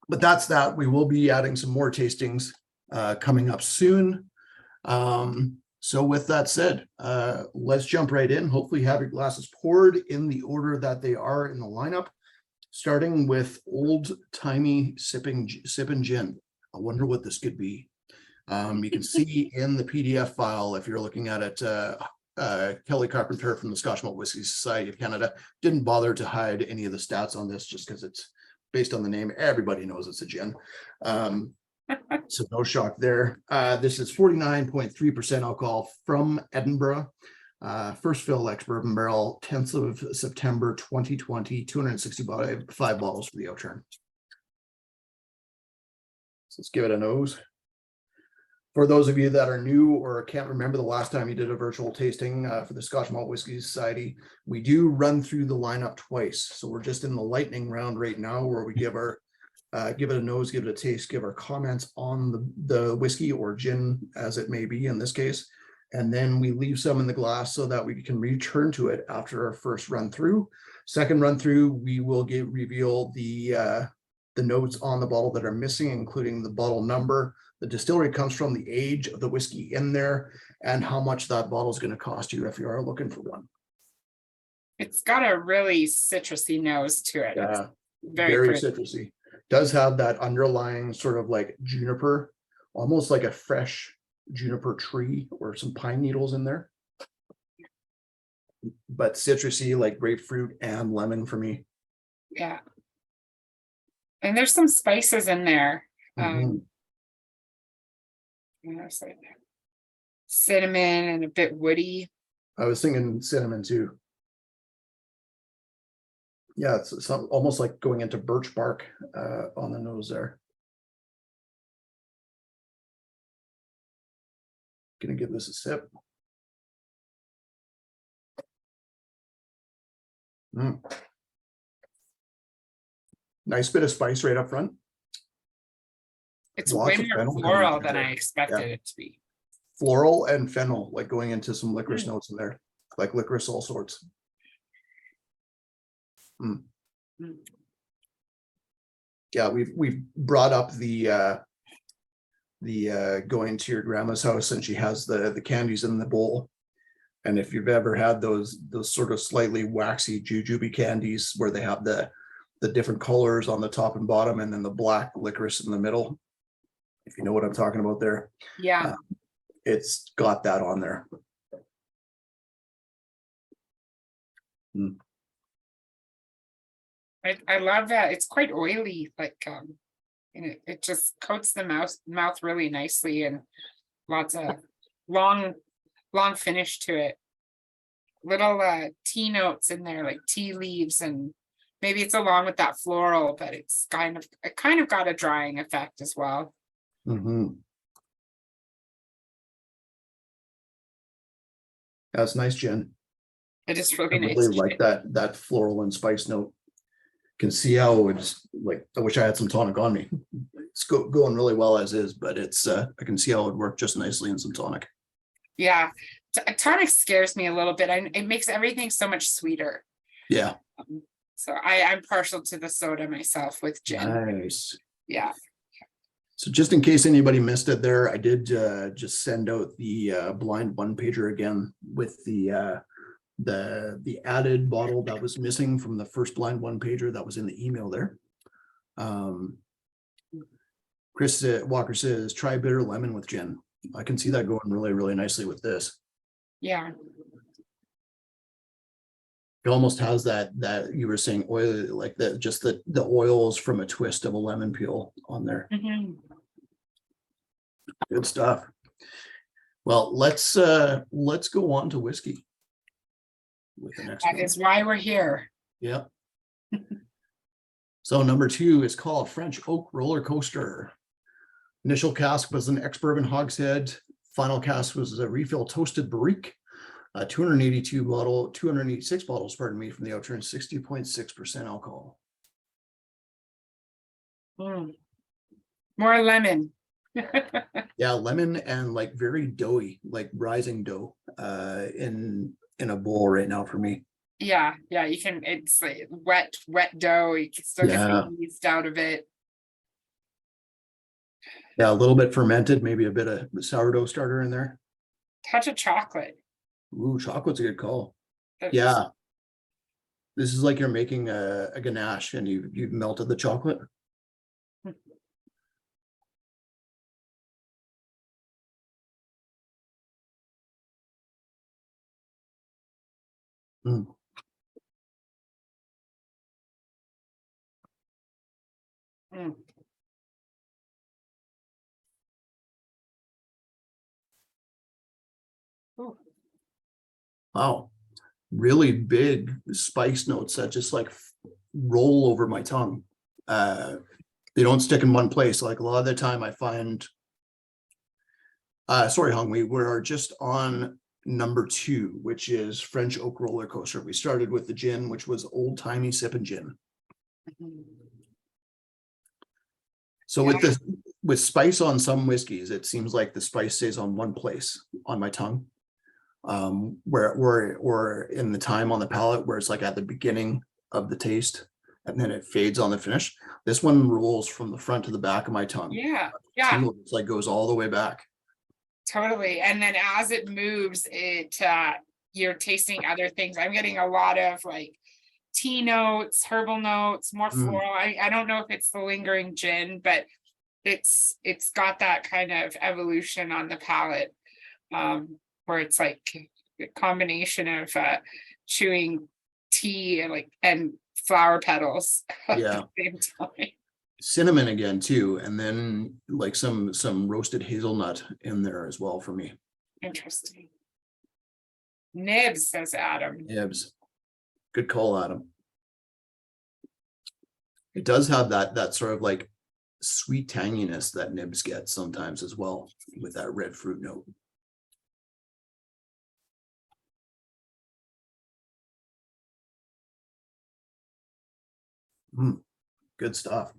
but that's that. We will be adding some more tastings coming up soon. So with that said, let's jump right in. Hopefully you have your glasses poured in the order that they are in the lineup, starting with old-timey sipping gin. I wonder what this could be. You can see in the PDF file, if you're looking at it, Kelly Carpenter from the Scotch Malt Whisky Society of Canada didn't bother to hide any of the stats on this just because it's based on the name. Everybody knows it's a gin. So no shock there. This is 49.3% alcohol from Edinburgh. First fill ex-bourbon barrel, 10th of September 2020, 265 bottles for the Outturn. So let's give it a nose. For those of you that are new or can't remember the last time you did a virtual tasting for the Scotch Malt Whisky Society, we do run through the lineup twice. So we're just in the lightning round right now where we give our give it a nose, give it a taste, give our comments on the whiskey or gin as it may be in this case. And then we leave some in the glass so that we can return to it after our first run through. Second run through, we will reveal the notes on the bottle that are missing, including the bottle number, the distillery comes from, the age of the whiskey in there, and how much that bottle is going to cost you if you are looking for one. It's got a really citrusy nose to it. Yeah, it's very citrusy. Does have that underlying sort of like juniper, almost like a fresh juniper tree or some pine needles in there. But citrusy, like grapefruit and lemon for me. Yeah. And there's some spices in there. Cinnamon and a bit woody. I was thinking cinnamon too. Yeah, it's almost like going into birch bark on the nose there. Gonna give this a sip. Nice bit of spice right up front. It's way more floral than I expected it to be. Floral and fennel, like going into some licorice notes in there, like licorice all sorts. Yeah, we've brought up the going to your grandma's house and she has the candies in the bowl. And if you've ever had those sort of slightly waxy jujube candies where they have the different colors on the top and bottom and then the black licorice in the middle, if you know what I'm talking about there. Yeah. It's got that on there. I love that. It's quite oily, like and it just coats the mouth really nicely, and lots of long finish to it. Little tea notes in there, like tea leaves, and maybe it's along with that floral, but it's kind of got a drying effect as well. That's nice, Jen. It is really nice. I really like that floral and spice note. Can see how it's like, I wish I had some tonic on me. It's going really well as is, but it's I can see how it would work just nicely in some tonic. Yeah, tonic scares me a little bit. It makes everything so much sweeter. Yeah. So I'm partial to the soda myself with gin. Nice. Yeah. So just in case anybody missed it there, I did just send out the blind one pager again with the added bottle that was missing from the first blind one pager that was in the email there. Chris Walker says try bitter lemon with gin. I can see that going really, really nicely with this. Yeah. It almost has that you were saying oil, like that, just the oils from a twist of a lemon peel on there. Good stuff. Well, let's go on to whiskey with the next one. That is why we're here. Yeah. So number 2 is called French Oak Roller Coaster. Initial cask was an ex-bourbon hogshead. Final cask was a refill toasted barrique. 286 bottles, pardon me, from the Outturn, 60.6% alcohol. More lemon. Yeah, lemon and like very doughy, like rising dough in a bowl right now for me. Yeah, you can, it's like wet dough. You can still get the yeast out of it. Yeah, a little bit fermented, maybe a bit of sourdough starter in there. Touch of chocolate. Ooh, chocolate's a good call. That's- Yeah. This is like you're making a ganache and you've melted the chocolate. Mm. Mm. Ooh. Wow. Really big spice notes that just like roll over my tongue. They don't stick in one place. Like a lot of the time I find, sorry, Hung, we were just on number 2, which is French Oak Roller Coaster. We started with the gin, which was old timey sipping gin. Mhm. So with this, with spice on some whiskeys, it seems like the spice stays on one place on my tongue. Where in the time on the palate, where it's like at the beginning of the taste, and then it fades on the finish. This one rolls from the front to the back of my tongue. Yeah, It's like goes all the way back. totally. And then as it moves, you're tasting other things. I'm getting a lot of like tea notes, herbal notes, more floral. I don't know if it's the lingering gin, but it's got that kind of evolution on the palate, where it's like a combination of chewing tea and flower petals at Yeah. the same time. Cinnamon again too, and then like some roasted hazelnut in there as well for me. Interesting. Nibs, says Adam. Nibs. Good call, Adam. It does have that sort of like sweet tanginess that nibs get sometimes as well, with that red fruit note. Good stuff.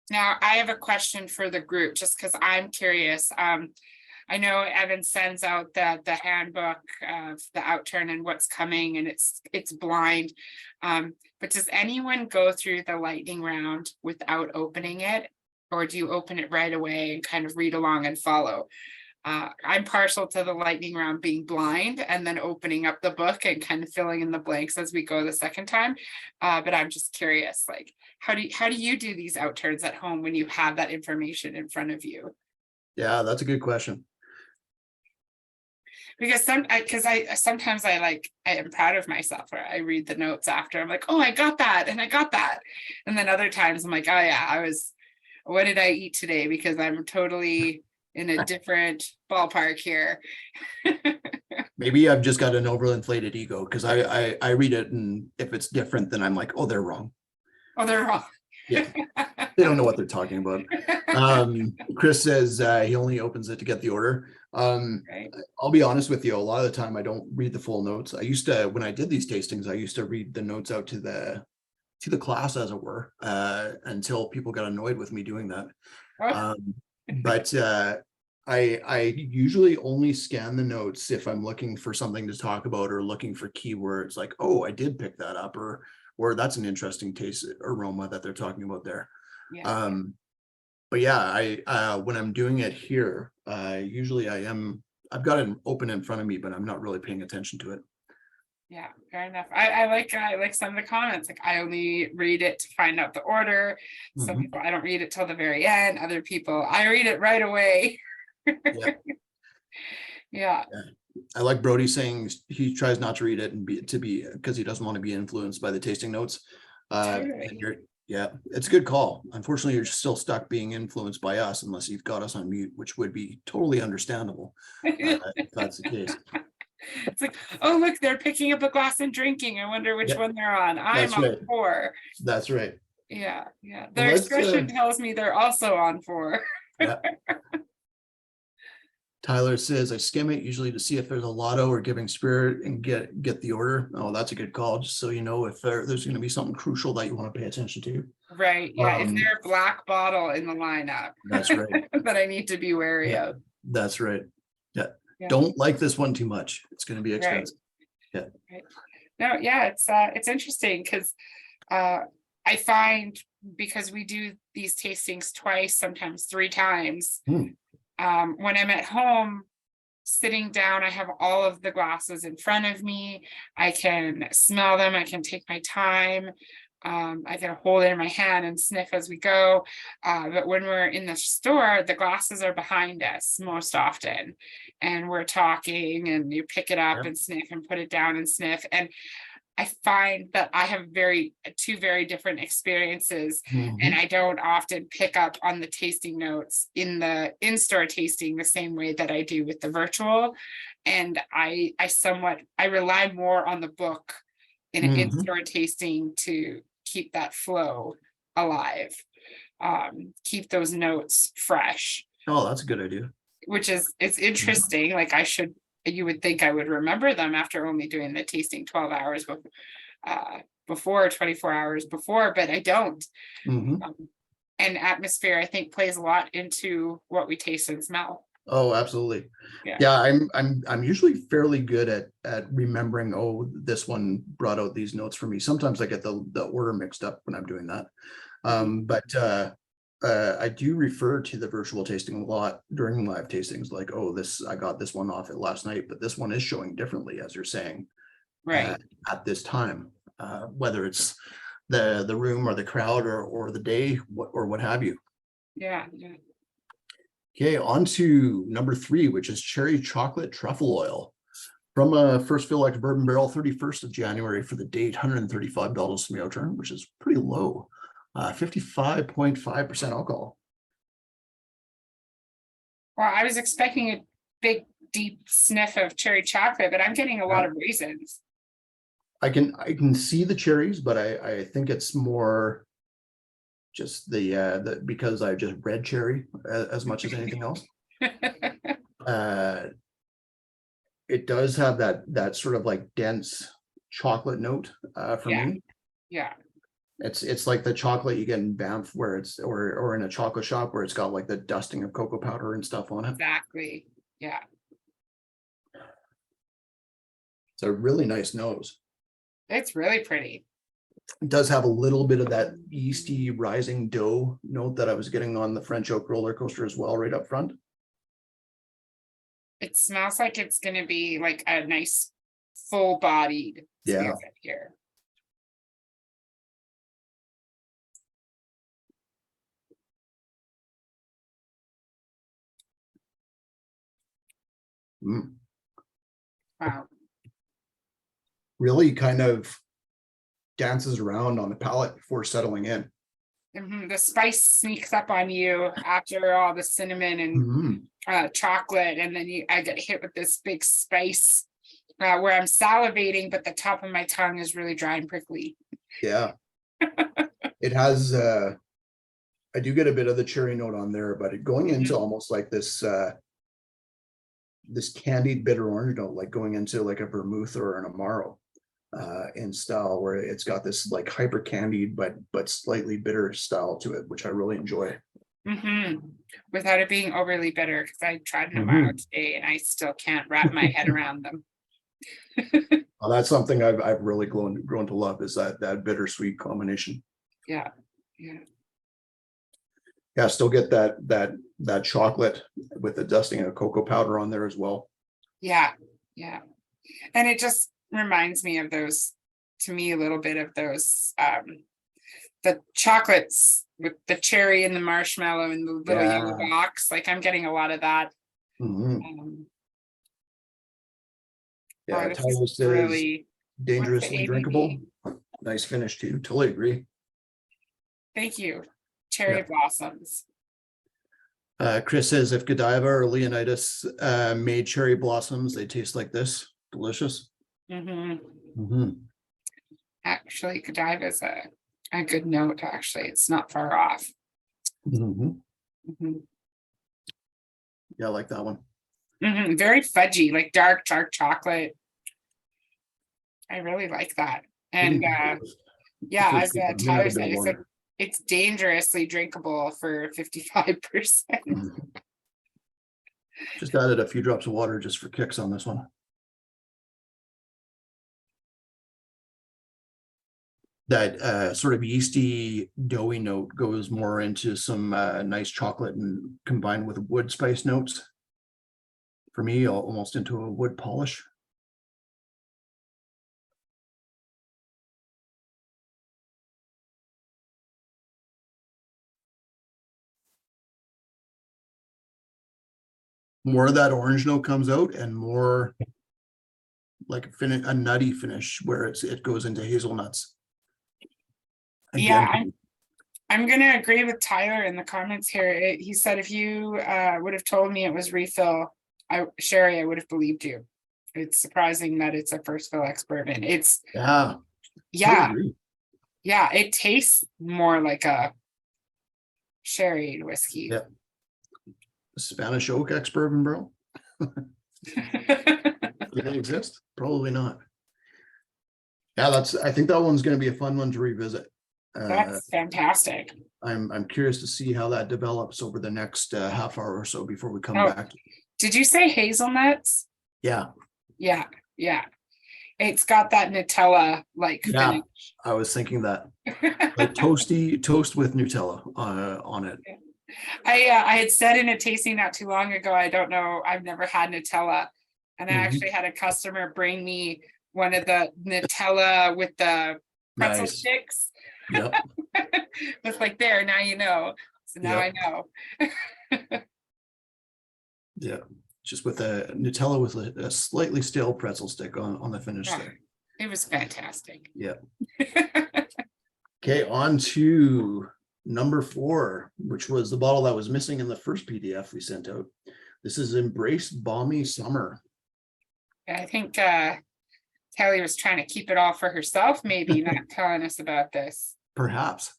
Now, I have a question for the group, just because I'm curious. I know Evan sends out the handbook of the Outturn and what's coming, and it's blind. But does anyone go through the lightning round without opening it, or do you open it right away and kind of read along and follow? I'm partial to the lightning round being blind and then opening up the book and kind of filling in the blanks as we go the second time. But I'm just curious, like, how do you do these Outturns at home when you have that information in front of you? Yeah, that's a good question. Because sometimes I am proud of myself where I read the notes after. I'm like, oh, I got that and I got that. And then other times I'm like, oh yeah, what did I eat today? Because I'm totally in a different ballpark here. Maybe I've just got an overinflated ego, because I read it, and if it's different, then I'm like, oh, they're wrong. Oh, they're wrong. Yeah, they don't know what they're talking about. Chris says he only opens it to get the order. Right. I'll be honest with you, a lot of the time I don't read the full notes. I used to, when I did these tastings, I used to read the notes out to the class, as it were, until people got annoyed with me doing that. But I usually only scan the notes if I'm looking for something to talk about, or looking for keywords like, oh, I did pick that up, or that's an interesting taste aroma that they're talking about there. Yeah. But yeah, I when I'm doing it here, usually I've got it open in front of me, but I'm not really paying attention to it. Yeah, fair enough. I like some of the comments. Like, I only read it to find out the order. Some people, I don't read it till the very end. Other people, I read it right away. Yeah. I like Brody saying he tries not to read it and because he doesn't want to be influenced by the tasting notes. Yeah, it's a good call. Unfortunately, you're still stuck being influenced by us unless you've got us on mute, which would be totally understandable if that's the case. It's like, oh, look, they're picking up a glass and drinking. I wonder which one they're on. I'm on 4. That's right. Yeah. Their expression tells me they're also on 4. Yeah. Tyler says I skim it usually to see if there's a lotto or giving spirit and get the order. Oh, that's a good call. Just so you know if there's going to be something crucial that you want to pay attention to. Right. Yeah. Is there a black bottle in the lineup? That's right. That I need to be wary of. That's right. Yeah. Don't like this one too much. It's going to be expensive. Right. No, yeah, it's interesting because I find because we do these tastings twice, sometimes 3 times. Hmm. When I'm at home, sitting down, I have all of the glasses in front of me. I can smell them. I can take my time. I can hold it in my hand and sniff as we go. But when we're in the store, the glasses are behind us most often. And we're talking, and you pick it up Yeah. and sniff and put it down and sniff. And I find that I have two very different experiences, and Mhm. I don't often pick up on the tasting notes in the in-store tasting the same way that I do with the virtual. And I rely more on the book in an Mhm. in-store tasting to keep that flow alive, keep those notes fresh, Oh, that's a good idea. which is, it's interesting. Like you would think I would remember them after only doing the tasting 12 hours before, 24 hours before, but I don't. Mhm. And atmosphere, I think, plays a lot into what we taste and smell. Oh, absolutely. Yeah. Yeah, I'm usually fairly good at remembering, oh, this one brought out these notes for me. Sometimes I get the order mixed up when I'm doing that. But I do refer to the virtual tasting a lot during live tastings, like, oh, I got this one off it last night, but this one is showing differently, as you're saying, Right. at this time, whether it's the room or the crowd or the day, or what have you. Yeah. Yeah. Okay, on to number 3, which is cherry chocolate truffle oil from a first fill like bourbon barrel, 31st of January for the date, $135 from the Outturn, which is pretty low. 55.5% alcohol. Well, I was expecting a big, deep sniff of cherry chocolate, but I'm getting a lot of raisins. I can see the cherries, but I think it's more just the because I just read cherry as much as anything else. It does have that sort of like dense chocolate note for Yeah. me. Yeah. It's like the chocolate you get in Banff, where it's or in a chocolate shop where it's got like the dusting of cocoa powder and stuff on it. Exactly. Yeah. It's a really nice nose. It's really pretty. It does have a little bit of that yeasty rising dough note that I was getting on the French oak roller coaster as well, right up front. It smells like it's going to be like a nice full bodied Yeah. spirit here. Mm. Wow. Really kind of dances around on the palate before settling in. The spice sneaks up on you after all the cinnamon and chocolate, and then I get hit with this big spice where I'm salivating, but the top of my tongue is really dry and prickly. Yeah. It has I do get a bit of the cherry note on there, but going into almost like this this candied bitter orange note, like going into like a vermouth or an amaro in style, where it's got this like hyper candied but slightly bitter style to it, which I really enjoy. Without it being overly bitter, because I tried an amaro today and I still can't wrap my head around them. Well, that's something I've really grown to love, is that bittersweet combination. Yeah. Yeah. Yeah, still get that chocolate with the dusting of cocoa powder on there as well. Yeah. Yeah. And it just reminds me of those, to me, a little bit of those the chocolates with the cherry and the marshmallow and the little yellow box. Like I'm getting a lot of that. Yeah, this Tyler is says really dangerously ABV? drinkable. Nice finish too. Totally agree. Thank you. Cherry blossoms. Chris says if Godiva or Leonidas made cherry blossoms, they taste like this. Delicious. Actually, Godiva is a good note. Actually, it's not far off. Yeah, I like that one. Very fudgy, like dark chocolate. I really like that. And yeah, as Tyler said, it's dangerously drinkable for 55%. Just added a few drops of water just for kicks on this one. that sort of yeasty, doughy note goes more into some nice chocolate and combined with wood spice notes. For me, almost into a wood polish. More of that orange note comes out, and more like a nutty finish where it goes into hazelnuts. Yeah, Again, I'm gonna agree with Tyler in the comments here. He said if you would have told me it was refill, Sherry, I would have believed you. It's surprising that it's a first fill ex-bourbon. It's yeah, yeah, agree. yeah, it tastes more like a sherry whiskey. Yeah. Spanish oak ex-bourbon, bro. Did it exist? Probably not. Yeah, I think that one's going to be a fun one to revisit. That's fantastic. I'm curious to see how that develops over the next half hour or so before we come back. Did you say hazelnuts? Yeah. Yeah, yeah. It's got that Nutella like finish. I was thinking that. Like toast with Nutella on it. I had said in a tasting not too long ago, I don't know, I've never had Nutella. And I actually had a customer bring me one of the Nutella with the pretzel sticks. Yep. It's like, there, now you know. So now I know. Yeah. Just with a Nutella with a slightly stale pretzel stick on the finish there. It was fantastic. Yeah. Okay, on to number 4, which was the bottle that was missing in the first PDF we sent out. This is Embrace Balmy Summer. I think Kelly was trying to keep it all for herself, maybe, not telling us about this. Perhaps.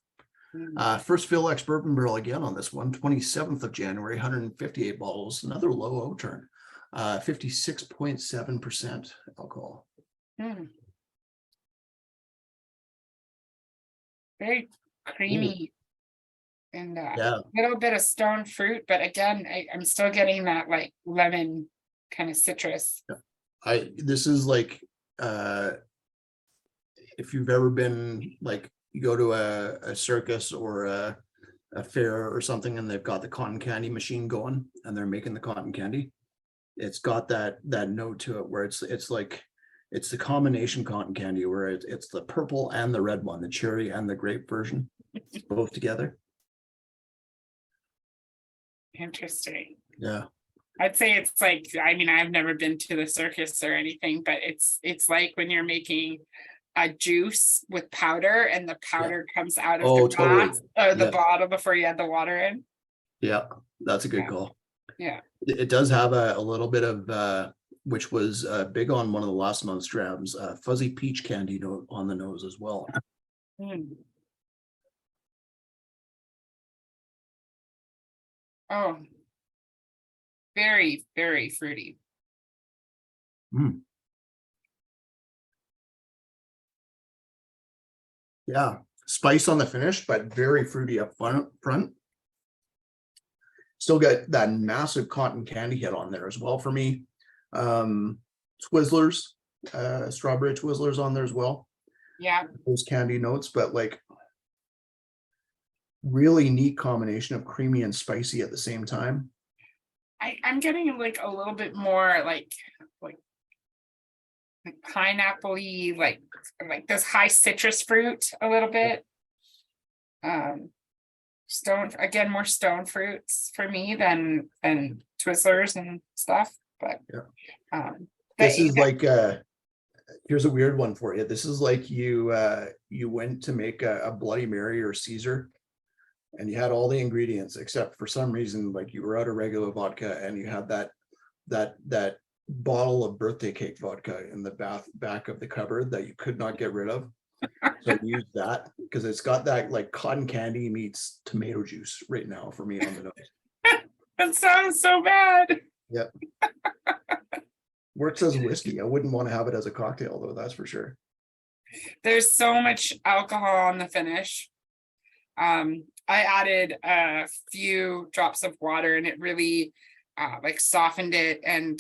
First fill ex-bourbon barrel again on this one, 27th of January, 158 bottles, another low Outturn, 56.7% alcohol. Very creamy. And a little bit of stone fruit, but again, I'm still getting that like lemon kind of citrus. This is like if you've ever been like, you go to a circus or a fair or something, and they've got the cotton candy machine going and they're making the cotton candy. It's got that note to it where it's like, it's the combination cotton candy where it's the purple and the red one, the cherry and the grape version, both together. Interesting. Yeah. I'd say it's like, I mean, I've never been to the circus or anything, but it's like when you're making a juice with powder and the powder comes out of the glass or the bottle before you add the water in. Yeah, that's a good call. Yeah. It does have a little bit of which was big on one of the last month's drams, fuzzy peach candy note on the nose as well. Oh, very, very fruity. Yeah, spice on the finish, but very fruity up front. Still got that massive cotton candy hit on there as well for me. Twizzlers, strawberry Twizzlers on there as well. Yeah, those candy notes, but like really neat combination of creamy and spicy at the same time. I'm getting like a little bit more like pineapple-y, like this high citrus fruit a little bit. More stone fruits for me than Twizzlers and stuff. But this is like here's a weird one for you. This is like you went to make a Bloody Mary or Caesar, and you had all the ingredients except for some reason, like you were out of regular vodka and you had that bottle of birthday cake vodka in the back of the cupboard that you could not get rid of. So use that because it's got that like cotton candy meets tomato juice right now for me on the nose. That sounds so bad. Yep. Works as whiskey. I wouldn't want to have it as a cocktail though, that's for sure. There's so much alcohol on the finish. I added a few drops of water and it really like softened it, and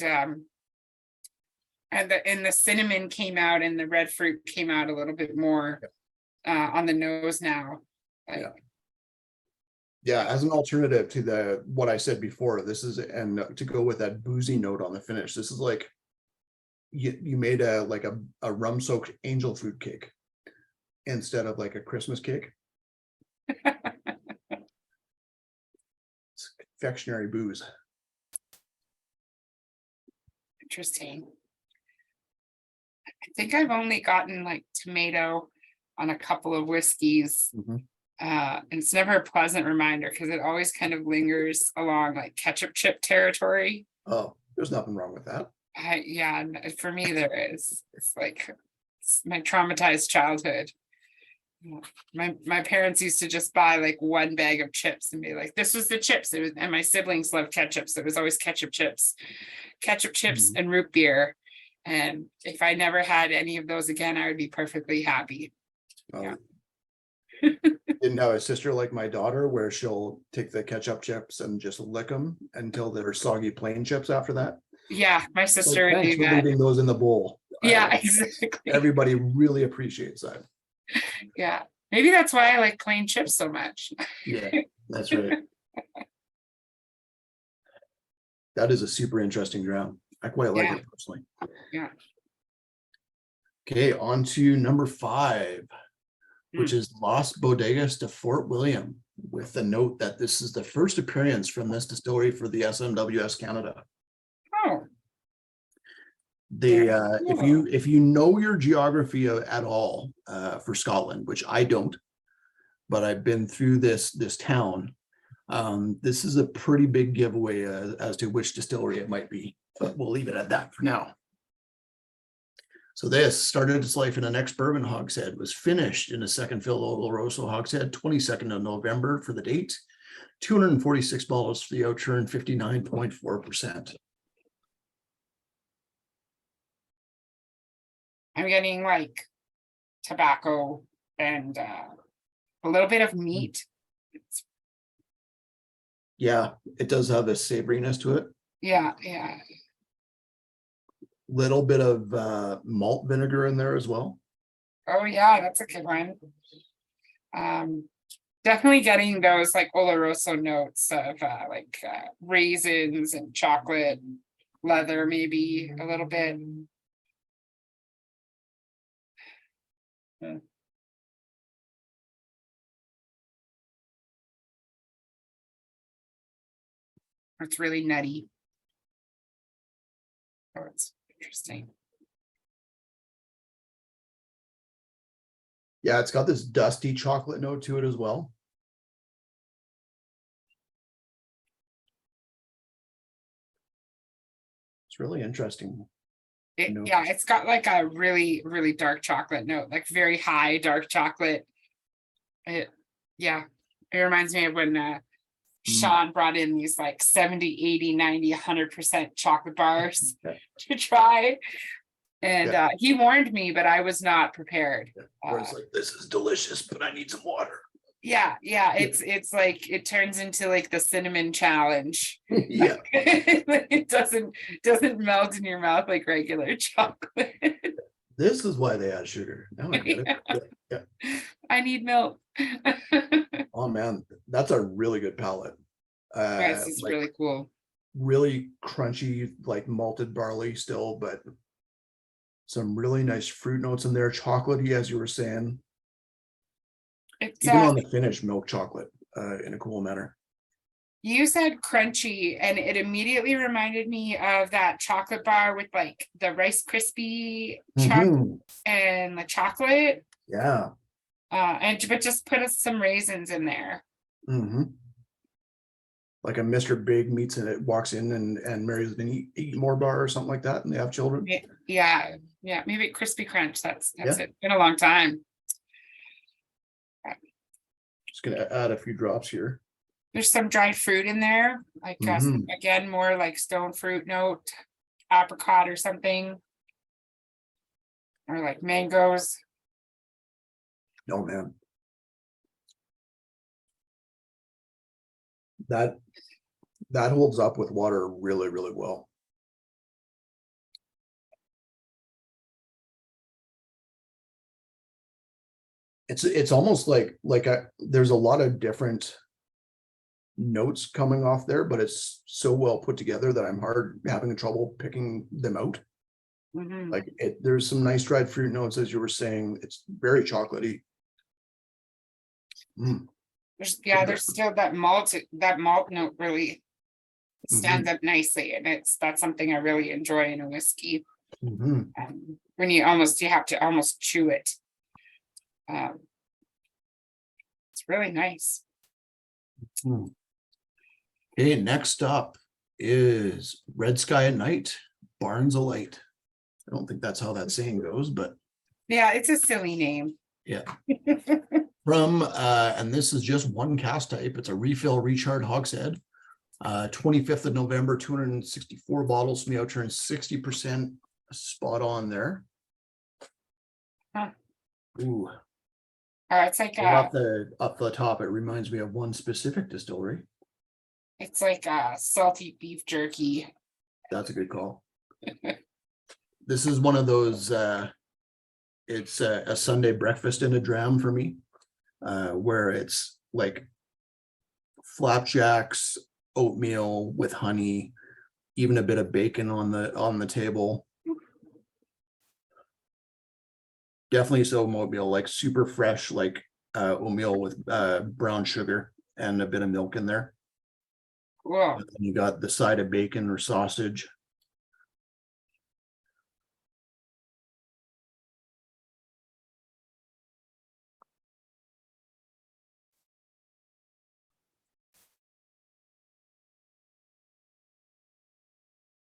the cinnamon came out and the red fruit came out a little bit more. on the nose now. Like, Yeah. Yeah, as an alternative to what I said before, this is, and to go with that boozy note on the finish, this is like you made a rum soaked angel food cake instead of like a Christmas cake. It's confectionery booze. Interesting. I think I've only gotten like tomato on a couple of whiskeys. And it's never a pleasant reminder because it always kind of lingers along like ketchup chip territory. Oh, there's nothing wrong with that. Yeah, for me there is. It's like it's my traumatized childhood. My parents used to just buy like one bag of chips and be like, this was the chips. It was, and my siblings loved ketchup, so it was always ketchup chips and root beer. And if I never had any of those again, I would be perfectly happy. Yeah. Didn't have a sister like my daughter where she'll take the ketchup chips and just lick them until they're soggy plain chips after that. Yeah, my sister would Thanks do for that. leaving those in the bowl. Yeah, exactly. Everybody really appreciates that. Yeah, maybe that's why I like plain chips so much. Yeah, that's right. That is a super interesting dram. I quite like it personally. Yeah. Okay, on to number 5, which is Las Bodegas de Fort William, with the note that this is the first appearance from this distillery for the SMWS Canada. Oh. They if you know your geography at all for Scotland, which I don't, but I've been through this town. This is a pretty big giveaway as to which distillery it might be, but we'll leave it at that for now. So this started its life in an ex-bourbon hogshead, was finished in a second fill Oloroso hogshead, 22nd of November for the date, 246 bottles for the Outturn, 59.4%. I'm getting like tobacco and a little bit of meat. Yeah, it does have a savoriness to it. Yeah. Little bit of malt vinegar in there as well. Oh yeah, that's a good one. Definitely getting those like Oloroso notes of raisins and chocolate, leather, maybe a little bit. It's really nutty. Oh, it's interesting. Yeah, it's got this dusty chocolate note to it as well. It's really interesting. Yeah, it's got like a really, really dark chocolate note, like very high dark chocolate. It reminds me of when Sean brought in these like 70, 80, 90, 100% chocolate bars to try. And he warned me, but I was not prepared. Where it's like, this is delicious, but I need some water. Yeah, it's like it turns into like the cinnamon challenge. Yeah. It doesn't melt in your mouth like regular chocolate. This is why they add sugar. Now I get it. Yeah. I need milk. Oh man, that's a really good palate. This is really cool. Really crunchy, like malted barley still, but some really nice fruit notes in there. Chocolatey, as you were saying. Even on the finish, milk chocolate in a cool manner. You said crunchy, and it immediately reminded me of that chocolate bar with like the Rice Krispie chocolate and the chocolate. Yeah. But just put some raisins in there. Like a Mr. Big meets and it walks in and marries an eat more bar or something like that, and they have children. Yeah, maybe Crispy Crunch. That's it. Been a long time. Just gonna add a few drops here. There's some dried fruit in there, like again, more like stone fruit note, apricot or something, or like mangoes. Oh man, that holds up with water really, really well. It's almost like there's a lot of different notes coming off there, but it's so well put together that I'm having trouble picking them out. Mhm. Like there's some nice dried fruit notes, as you were saying. It's very chocolatey. Mm, There's still that malt note really stands up nicely, and that's something I really enjoy in a whiskey. mhm. When you have to almost chew it. It's really nice. Okay, next up is Red Sky at Night, Barns Alight. I don't think that's how that saying goes, but Yeah, it's a silly name. yeah. From and this is just one cast type. It's a refill recharred hogshead. 25th of November, 264 bottles from the Outturn, 60% spot on there. Huh. Ooh. It's like Up the top, it reminds me of one specific distillery. it's like a salty beef jerky. That's a good call. This is one of those it's a Sunday breakfast in a dram for me, where it's like flapjacks, oatmeal with honey, even a bit of bacon on the table. Definitely so oatmeal, like super fresh, like oatmeal with brown sugar and a bit of milk in there. Whoa. And you got the side of bacon or sausage.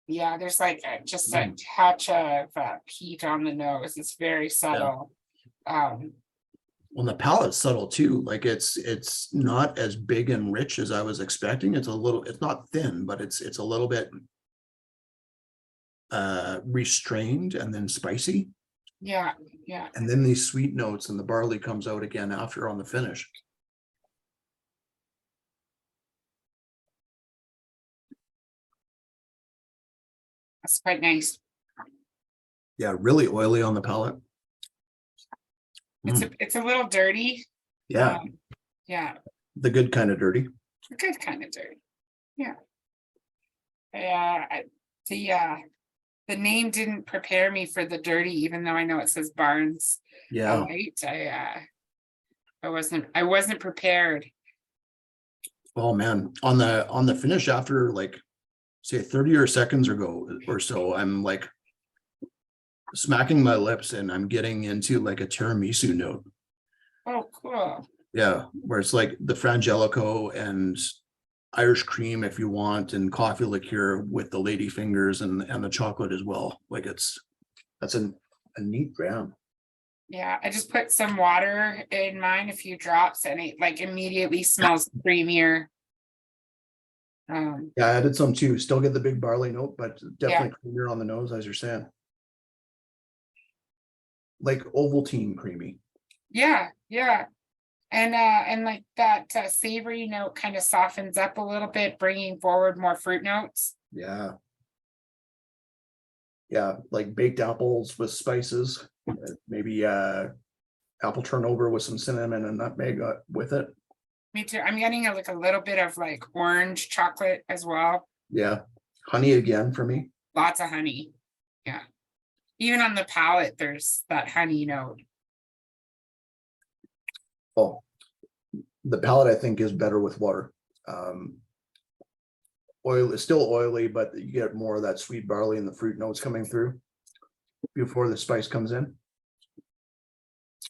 Yeah, there's like just a touch of peat on the nose. It's very subtle. On the palate's subtle too. Like it's not as big and rich as I was expecting. It's not thin, but it's a little bit restrained and then spicy. Yeah. And then these sweet notes and the barley comes out again after on the finish. That's quite nice. Yeah, really oily on the palate. It's a little dirty. Yeah. Yeah. The good kind of dirty. The good kind of dirty. Yeah. The name didn't prepare me for the dirty, even though I know it says Barnes. Yeah. Light. I wasn't prepared. Oh man, on the finish after like say 30 or seconds ago or so, I'm like smacking my lips and I'm getting into like a tiramisu note. Oh, cool. Yeah, where it's like the frangelico and Irish cream if you want, and coffee liqueur with the lady fingers and the chocolate as well. Like that's a neat dram. Yeah, I just put some water in mine, a few drops, and it like immediately smells creamier. Yeah, I added some too. Still get the big barley note, but definitely creamier on the nose, as you're saying. Like Ovaltine creamy. Yeah. And like that savory note kind of softens up a little bit, bringing forward more fruit notes. Yeah. Yeah, like baked apples with spices, maybe apple turnover with some cinnamon and nutmeg with it. Me too. I'm getting a little bit of like orange chocolate as well. Yeah, honey again for me. Lots of honey. Yeah. Even on the palate, there's that honey note. Oh, the palate I think is better with water. Oil is still oily, but you get more of that sweet barley and the fruit notes coming through before the spice comes in.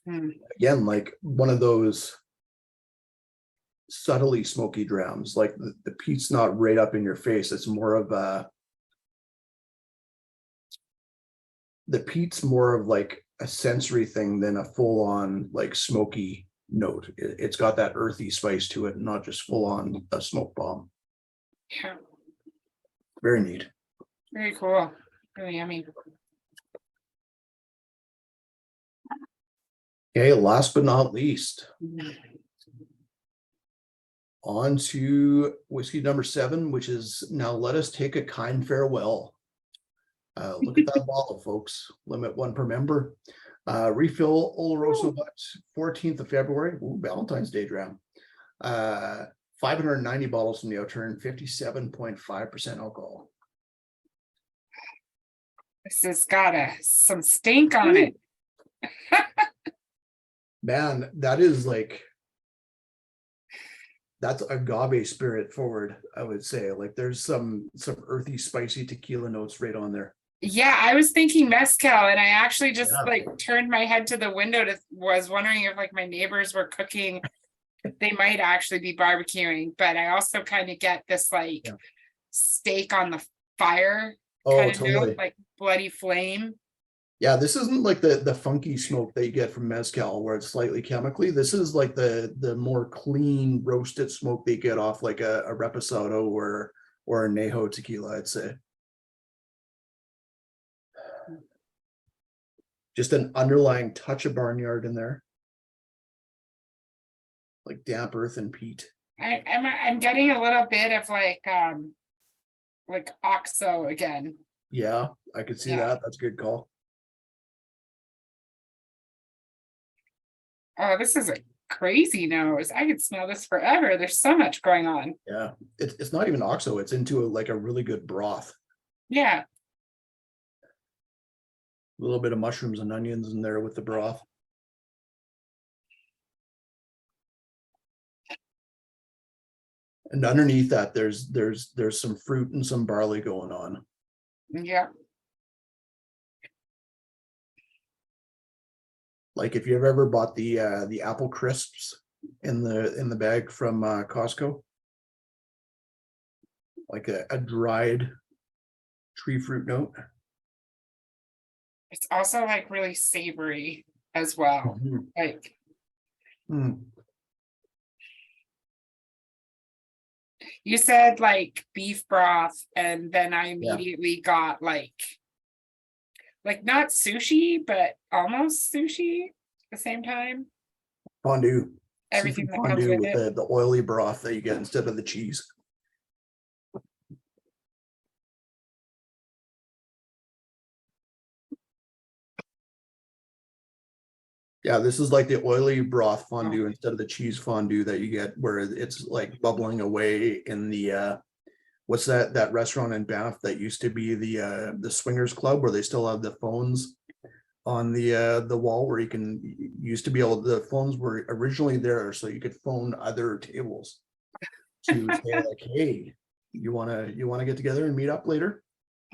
Again, like one of those subtly smoky drams, like the peat's not right up in your face. It's more of the peat's more of like a sensory thing than a full-on like smoky note. It's got that earthy spice to it, not just full-on a smoke bomb. Yeah. Very neat. Very cool. Really yummy. Okay, last but not least, on to whiskey number 7, which is Now Let Us Take a Kind Farewell. Look at that bottle, folks. Limit 1 per member. Refill Oloroso Hut, 14th of February, ooh, Valentine's Day dram. 590 bottles from the Outturn, 57.5% alcohol. This has got some stink on it. Man, that is like, that's agave spirit forward, I would say. Like there's some earthy, spicy tequila notes right on there. Yeah, I was thinking mezcal, and I actually just Yeah. like turned my head to the window was wondering if like my neighbors were cooking. They might actually be barbecuing, but I also kind of get this like steak on the fire Oh, kind of totally. note, like bloody flame. Yeah, this isn't like the funky smoke that you get from mezcal where it's slightly chemically. This is like the more clean roasted smoke they get off like a reposado or a Nejo tequila, I'd say. Just an underlying touch of barnyard in there. Like damp earth and peat. I'm getting a little bit of like OXO again. Yeah, I could see Yeah. that. That's a good call. Oh, this is a crazy nose. I could smell this forever. There's so much going on. Yeah, it's not even OXO. It's into like a really good broth. Yeah. A little bit of mushrooms and onions in there with the broth. And underneath that, there's some fruit and some barley going on. Yeah. Like if you've ever bought the apple crisps in the bag from Costco, like a dried tree fruit note. It's also like really savory as well. Mhm. Like you said like beef broth, and then I immediately got like not sushi, but almost sushi at the same time. Fondue. Everything Seafood that comes fondue with with it. the oily broth that you get instead of the cheese. Yeah, this is like the oily broth fondue instead of the cheese fondue that you get where it's like bubbling away in the what's that restaurant in Banff that used to be the swingers club where they still have the phones on the wall where used to be able, the phones were originally there so you could phone other tables to say like, hey, you wanna get together and meet up later?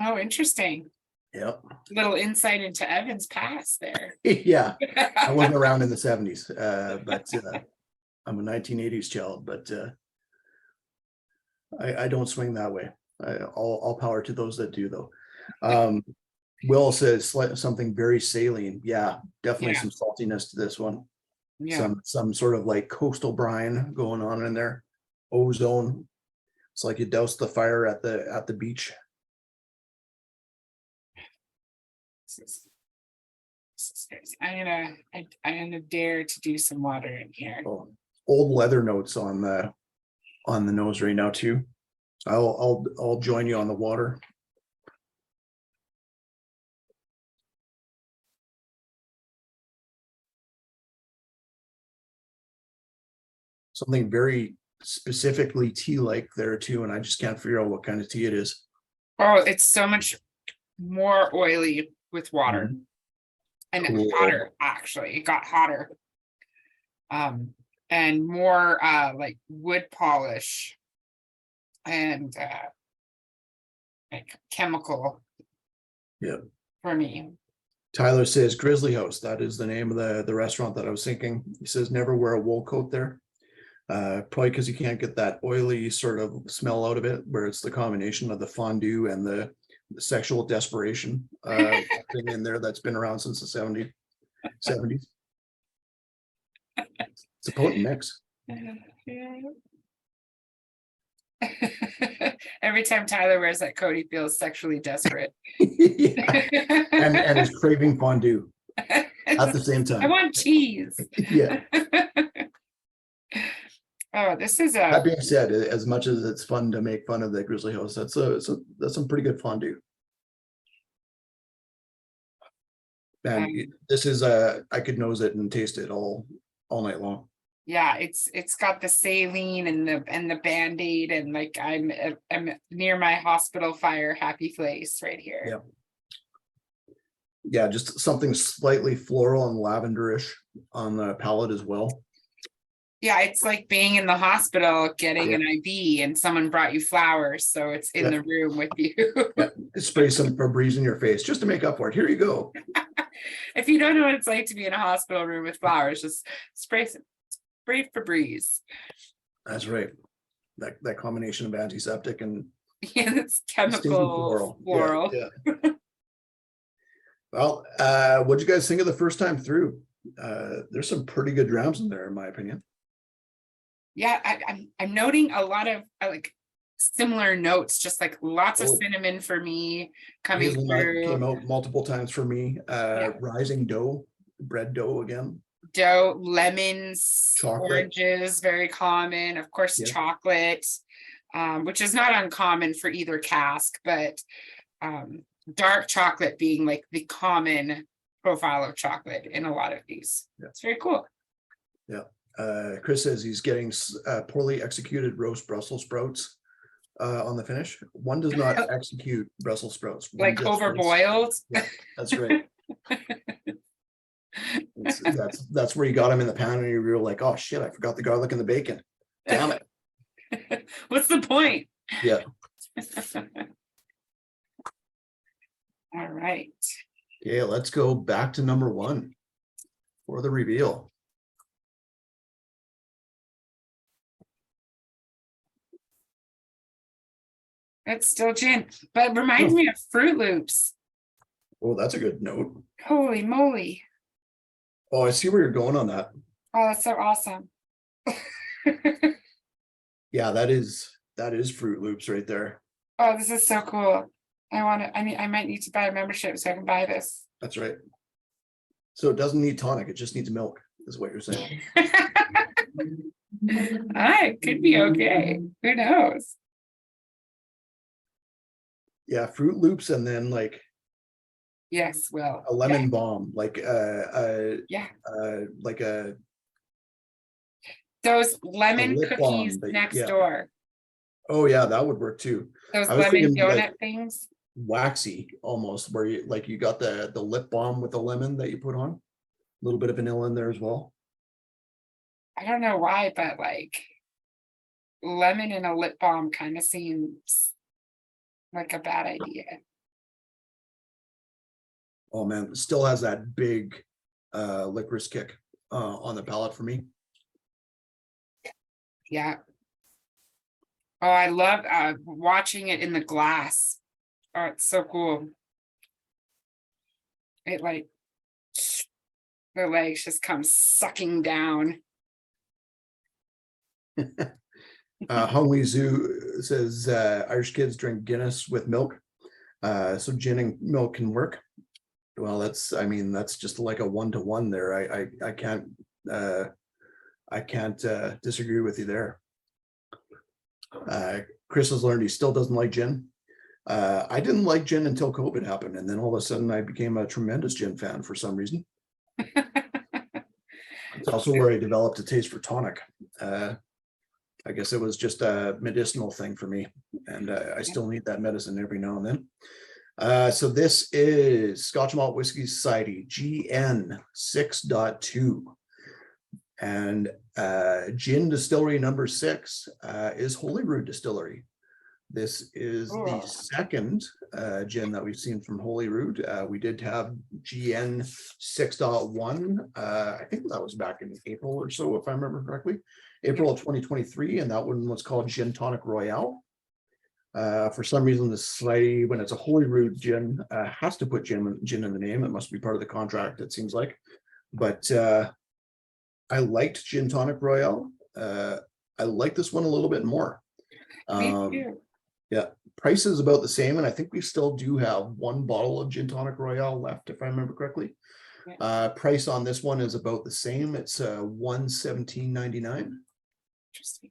Oh, interesting. Yep. Little insight into Evan's past there. Yeah, I wasn't around in the 70s, but I'm a 1980s child, but I don't swing that way. All power to those that do, though. Will says something very saline. Yeah, definitely some saltiness to this one. Yeah. Some sort of like coastal brine going on in there. Ozone. It's like you douse the fire at the beach. I'm gonna dare to do some water in here. Oh, old leather notes on the nose right now too. I'll join you on the water. Something very specifically tea-like there too, and I just can't figure out what kind of tea it is. Oh, it's so much more oily with water. And hotter, actually. It got hotter. And more like wood polish and like chemical. Yeah. For me. Tyler says Grizzly House. That is the name of the restaurant that I was thinking. He says never wear a wool coat there. Probably because you can't get that oily sort of smell out of it, where it's the combination of the fondue and the sexual desperation thing in there that's been around since the 70s. It's a potent mix. Every time Tyler wears that coat, he feels sexually desperate. Yeah. and is craving fondue at the same time. I want cheese. Yeah. Oh, this is That being said, as much as it's fun to make fun of the Grizzly House, that's some pretty good fondue. And this is I could nose it and taste it all night long. Yeah, it's got the saline and the Band-Aid, and like I'm near my hospital fire happy place right here. Yeah. Yeah, just something slightly floral and lavenderish on the palate as well. Yeah, it's like being in the hospital getting Yeah. an IV and someone brought you flowers, so it's in the room with you. Yeah. Spray some Febreze in your face just to make up for it. Here you go. If you don't know what it's like to be in a hospital room with flowers, just spray Febreze. That's right. That combination of antiseptic and Yeah, it's stinky chemical floral. Yeah, yeah. Well, what'd you guys think of the first time through? There's some pretty good drams in there, in my opinion. Yeah, I'm noting a lot of like similar notes, just like lots of Oh. cinnamon for me coming Hazelnut through. came out multiple times for me. Rising dough, bread dough again. Dough, lemons, Chocolate. oranges, very common. Of course, Yeah. chocolate, which is not uncommon for either cask, but dark chocolate being like the common profile of chocolate in a lot of these. Yeah. It's very cool. Yeah. Chris says he's getting poorly executed roast Brussels sprouts on the finish. One does not execute Brussels sprouts. One Like just overboiled. Yeah, that's right. That's where you got them in the pan and you were like, oh shit, I forgot the garlic and the bacon. Damn it. What's the point? Yeah. All right. Okay, let's go back to number 1 for the reveal. It's still gin, but reminds me of Fruit Loops. Oh, that's a good note. Holy moly. Oh, I see where you're going on that. Oh, that's so awesome. Yeah, that is Fruit Loops right there. Oh, this is so cool. I might need to buy a membership so I can buy this. That's right. So it doesn't need tonic, it just needs milk, is what you're saying. It could be okay. Who knows? Yeah, Fruit Loops and then like Yes, well, a lemon bomb, like yeah. like a Those lemon lip cookies balm, next yeah. door. Oh yeah, that would work too. Those I was lemon thinking, donut like, things. waxy almost, where you got the lip balm with the lemon that you put on. A little bit of vanilla in there as well. I don't know why, but like lemon in a lip balm kind of seems like a bad idea. Oh man, it still has that big licorice kick on the palate for me. Yeah. Oh, I love watching it in the glass. Oh, it's so cool. It like the legs just come sucking down. Hungry Zoo says Irish kids drink Guinness with milk, so gin and milk can work. Well, that's just like a 1-to-1 there. I can't disagree with you there. Chris has learned he still doesn't like gin. I didn't like gin until COVID happened, and then all of a sudden I became a tremendous gin fan for some reason. It's also where I developed a taste for tonic. I guess it was just a medicinal thing for me, and I still need that medicine every now and then. So this is Scotch Malt Whisky Society GN 6.2. And gin distillery number 6 is Holyrood Distillery. This is the second gin that we've seen from Holyrood. We did have GN 6.1. I think that was back in April or so, if I remember correctly. April of 2023, and that one was called Gin Tonic Royale. For some reason, the society, when it's a Holyrood gin, has to put gin in the name. It must be part of the contract, it seems like. But I liked Gin Tonic Royale. I like this one a little bit more. Me too. Yeah, price is about the same, and I think we still do have one bottle of Gin Tonic Royale left, if I remember correctly. Yeah. Price on this one is about the same. It's $117.99. Interesting.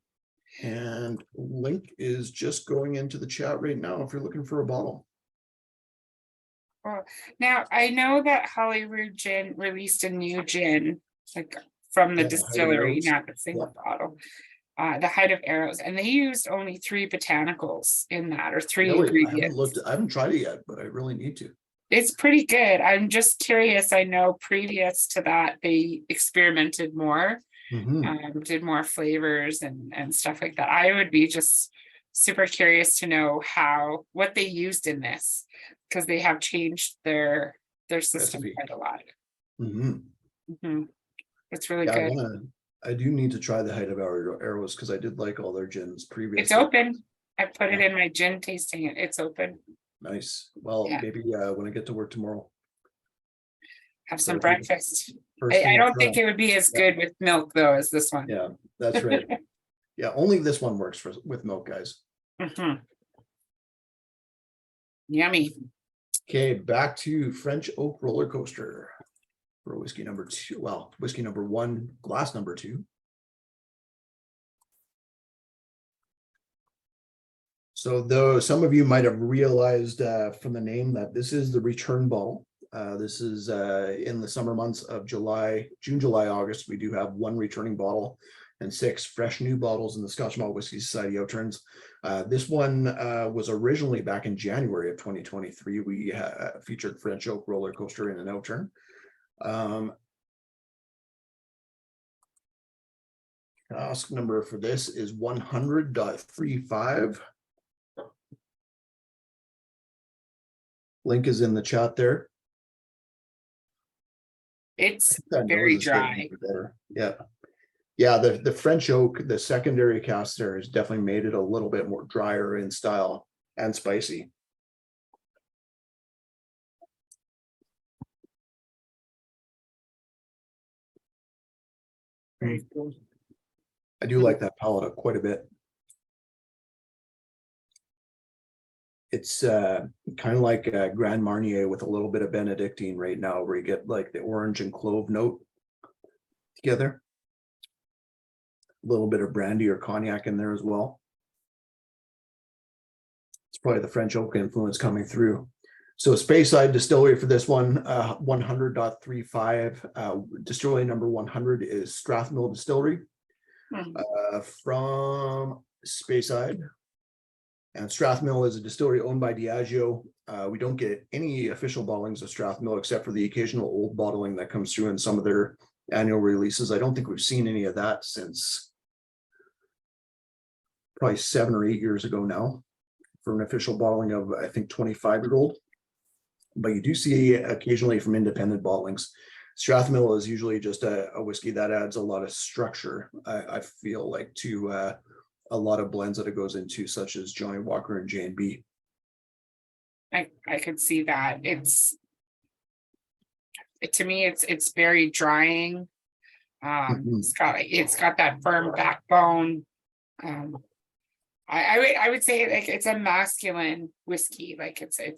And link is just going into the chat right now if you're looking for a bottle. Well, now I know that Holyrood Gin released a new gin, like from the Yeah, the Height of distillery, Arrows. not a single bottle. The Height of Arrows, and they used only 3 botanicals in that, or 3 Really, ingredients. I haven't tried it yet, but I really need to. It's pretty good. I'm just curious. I know previous to that, they experimented more, Mhm. did more flavors and stuff like that. I would be just super curious to know what they used in this, because they have changed their system Recipe. quite a lot. Mhm. Mhm. It's really Yeah, good. I do need to try the Height of Arrows because I did like all their gins It's previously. open. I put it Yeah. in my gin tasting. It's open. Nice. Well, Yeah, maybe when I get to work tomorrow, have some that'll be the breakfast. first I thing I'll don't try. think it would be as Yeah, good with milk though as this one. yeah, that's right. Yeah, only this one works with milk, guys. Mhm. Yummy. Okay, back to French Oak Roller Coaster for whiskey number 2. Well, whiskey number 1, glass number 2. So though some of you might have realized from the name that this is the return bottle. This is in the summer months of June, July, August. We do have 1 returning bottle and 6 fresh new bottles in the Scotch Malt Whisky Society Outturns. This one was originally back in January of 2023. We featured French Oak Roller Coaster in an Outturn. Cask number for this is 100.35. Link is in the chat there. It's That nose very is getting dry. better. Yeah. Yeah, the French oak, the secondary cast there has definitely made it a little bit more drier in style and spicy. Very cool. I do like that palette quite a bit. It's kind of like Grand Marnier with a little bit of Benedictine right now, where you get like the orange and clove note together. A little bit of brandy or cognac in there as well. It's probably the French oak influence coming through. So Speyside distillery for this one, 100.35. Distillery number 100 is Strathmill Distillery from Speyside. And Strathmill is a distillery owned by Diageo. We don't get any official bottlings of Strathmill except for the occasional old bottling that comes through in some of their annual releases. I don't think we've seen any of that since probably 7 or 8 years ago now for an official bottling of, I think, 25-year-old. But you do see occasionally from independent bottlings. Strathmill is usually just a whiskey that adds a lot of structure, I feel like, to a lot of blends that it goes into, such as Johnny Walker and J&B. I could see that. To me, it's very drying. It's got that firm backbone. I would say like it's a masculine whiskey, like it's a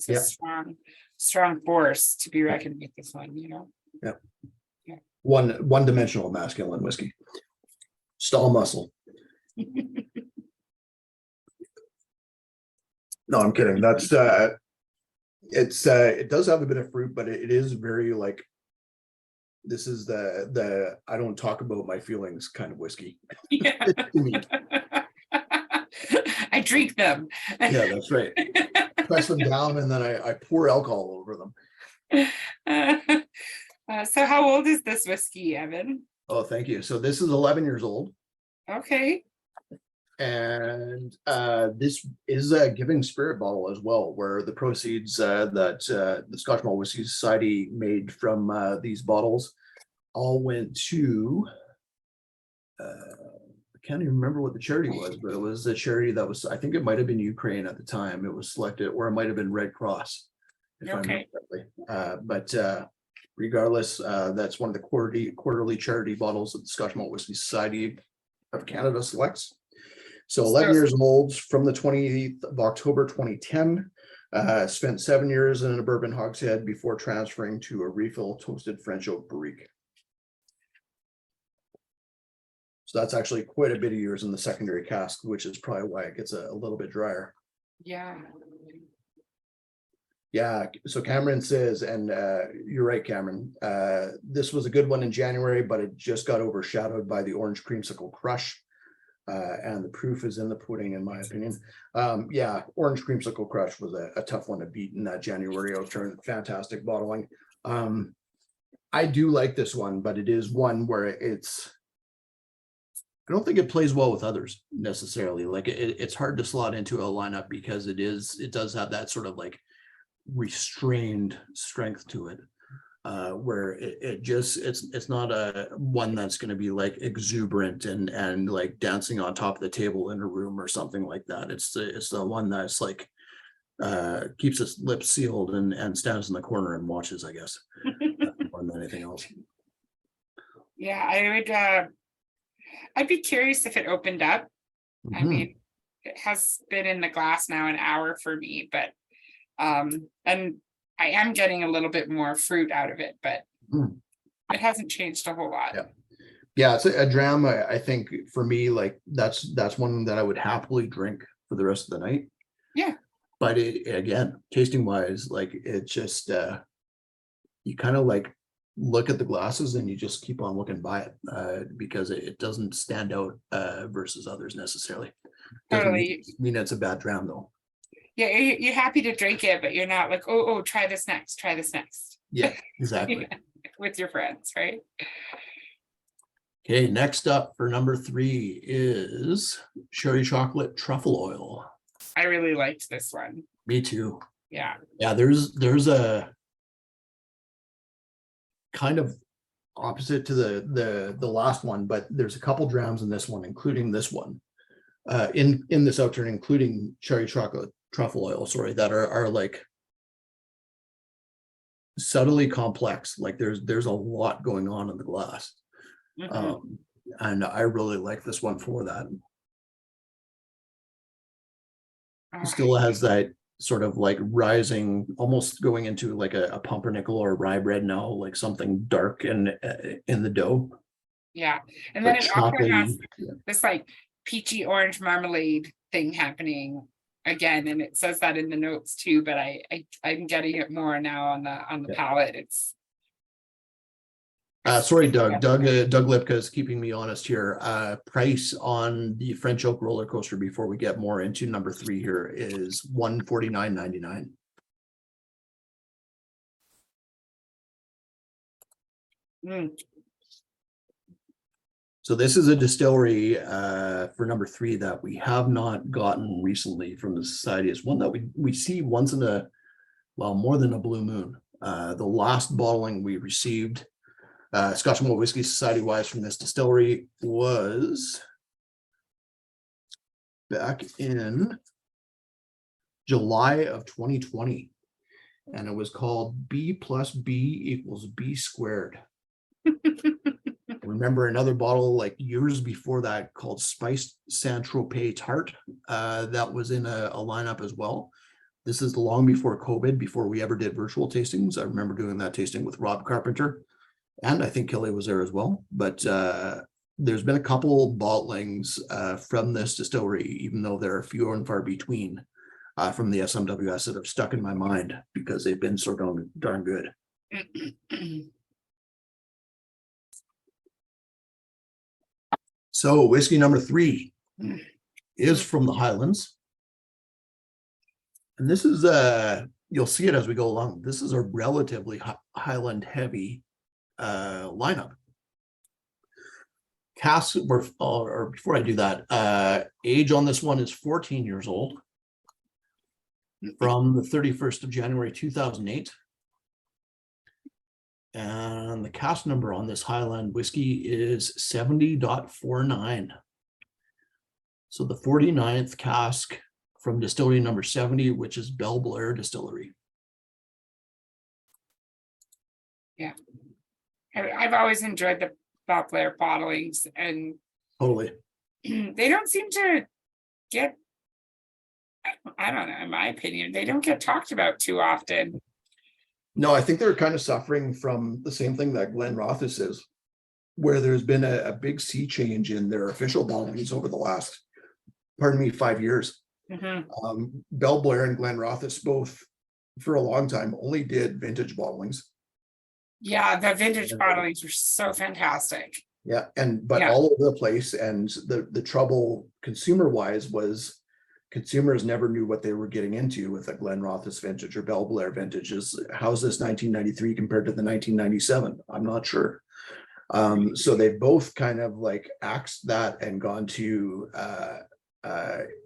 strong force to be reckoned with, this one, you know. Yeah. One-dimensional masculine whiskey. Stall muscle. No, I'm kidding. That's it does have a bit of fruit, but it is very like, this is the I don't talk about my feelings kind of whiskey. Yeah. I drink them. Yeah, that's right. Press them down and then I pour alcohol over them. So how old is this whiskey, Evan? Oh, thank you. So this is 11 years old. Okay. And this is a Giving Spirit bottle as well, where the proceeds that the Scotch Malt Whisky Society made from these bottles all went to I can't even remember what the charity was, but it was a charity that was, I think it might have been Ukraine at the time it was selected, or it might have been Red Cross, if I remember correctly. But regardless, that's one of the quarterly charity bottles that the Scotch Malt Whisky Society of Canada selects. So 11 years old, from the 28th of October 2010. Spent 7 years in a bourbon hogshead before transferring to a refill toasted French oak barrique. So that's actually quite a bit of years in the secondary cask, which is probably why it gets a little bit drier. Yeah. Yeah, so Cameron says, and you're right, Cameron. This was a good one in January, but it just got overshadowed by the orange creamsicle crush. And the proof is in the pudding, in my opinion. Yeah, orange creamsicle crush was a tough one to beat in that January Outturn. Fantastic bottling. I do like this one, but it is one where I don't think it plays well with others necessarily. Like it's hard to slot into a lineup because it does have that sort of like restrained strength to it, where it's not a one that's going to be like exuberant and like dancing on top of the table in a room or something like that. It's the one that's like keeps its lips sealed and stands in the corner and watches, I guess, more than anything else. Yeah, I'd be curious if it opened up. I Mhm. mean, it has been in the glass now an hour for me, but and I am getting a little bit more fruit out of it, but Mhm. it hasn't changed a whole lot. Yeah. Yeah, it's a dram. I think for me, like that's one that I would happily drink for the rest of the night. Yeah. But again, tasting wise, like it just you kind of like look at the glasses and you just keep on looking by it, because it doesn't stand out versus others necessarily. Doesn't Totally. mean it's a bad dram though. Yeah, you're happy to drink it, but you're not like, oh, try this next, try this next. Yeah, exactly. With your friends, right? Okay, next up for number 3 is cherry chocolate truffle oil. I really liked this one. Me too. Yeah. Yeah, there's a kind of opposite to the last one, but there's a couple drams in this one, including this one, in this Outturn, including cherry chocolate truffle oil, sorry, that are like subtly complex. Like there's a lot going on in the glass. Mhm. And I really like this one for that. Oh, Still has that sort of like rising, almost going into like a pumpernickel or rye bread now, like something dark in the dough, yeah. And then but it also has chocolatey. Yeah. this like peachy orange marmalade thing happening again, and it says that in the notes too, but I'm getting it more now on the Yeah. palate. It's Sorry, Doug. Doug Lipka is keeping me honest here. Price on the French Oak roller coaster before we get more into number 3 here is $149.99. mm, So this is a distillery for number 3 that we have not gotten recently from the society. It's one that we see once in a, well, more than a blue moon. The last bottling we received, Scotch Malt Whisky Society wise, from this distillery was back in July of 2020, and it was called B plus B equals B squared. Remember another bottle like years before that called Spiced Saint Tropez Tart, that was in a lineup as well. This is long before COVID, before we ever did virtual tastings. I remember doing that tasting with Rob Carpenter, and I think Kelly was there as well. But there's been a couple bottlings from this distillery, even though there are few and far between, from the SMWS that have stuck in my mind because they've been so darn good. So whiskey number 3 is from the Highlands. And this is you'll see it as we go along. This is a relatively Highland heavy lineup. Cask, or before I do that, age on this one is 14 years old, from the 31st of January 2008. And the cask number on this Highland whiskey is 70.49. So the 49th cask from distillery number 70, which is Belle Blair Distillery. yeah. I've always enjoyed the Belle Blair bottlings, and Totally. they don't seem to get, I don't know, in my opinion, they don't get talked about too often. No, I think they're kind of suffering from the same thing that Glenrothes is, where there's been a big sea change in their official bottlings over the last, 5 years. Mhm. Belle Blair and Glenrothes both for a long time only did vintage bottlings. Yeah, the vintage And, bottlings were so fantastic. yeah, but Yeah. all over the place. And the trouble consumer wise was consumers never knew what they were getting into with a Glenrothes vintage or Belle Blair vintages. How's this 1993 compared to the 1997? I'm not sure. So they've both kind of like axed that and gone to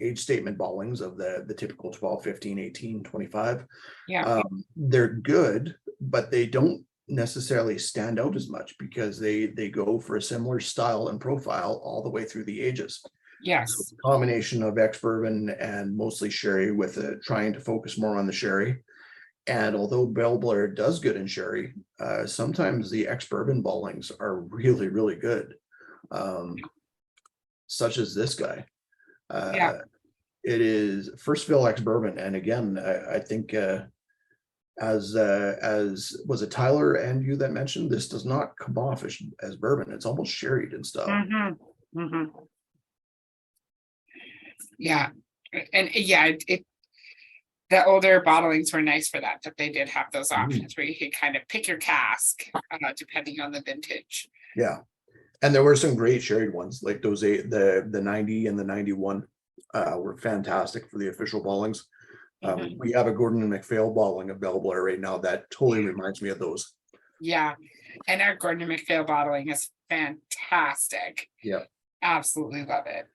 age statement bottlings of the typical 12, 15, 18, 25. Yeah. They're good, but they don't necessarily stand out as much because they go for a similar style and profile all the way through the ages. So Yes. it's a combination of ex-bourbon and mostly sherry, with trying to focus more on the sherry. And although Belle Blair does good in sherry, sometimes the ex-bourbon bottlings are really, really good. Such as this guy. Yeah. It is first fill ex-bourbon. And again, I think as was it Tyler and you that mentioned, this does not come off as bourbon. It's almost sherried and stuff. Mm-hmm. Mm-hmm. Yeah. And yeah, the older bottlings were nice for that they did have those options where you could kind of pick your cask depending on the vintage. Yeah. And there were some great sherried ones, like those the 90 and the 91 were fantastic for the official bottlings. We have a Gordon and MacPhail bottling of Belle Blair right now that totally reminds me of those. Yeah. And our Gordon and MacPhail bottling is fantastic. Yeah. Absolutely love it.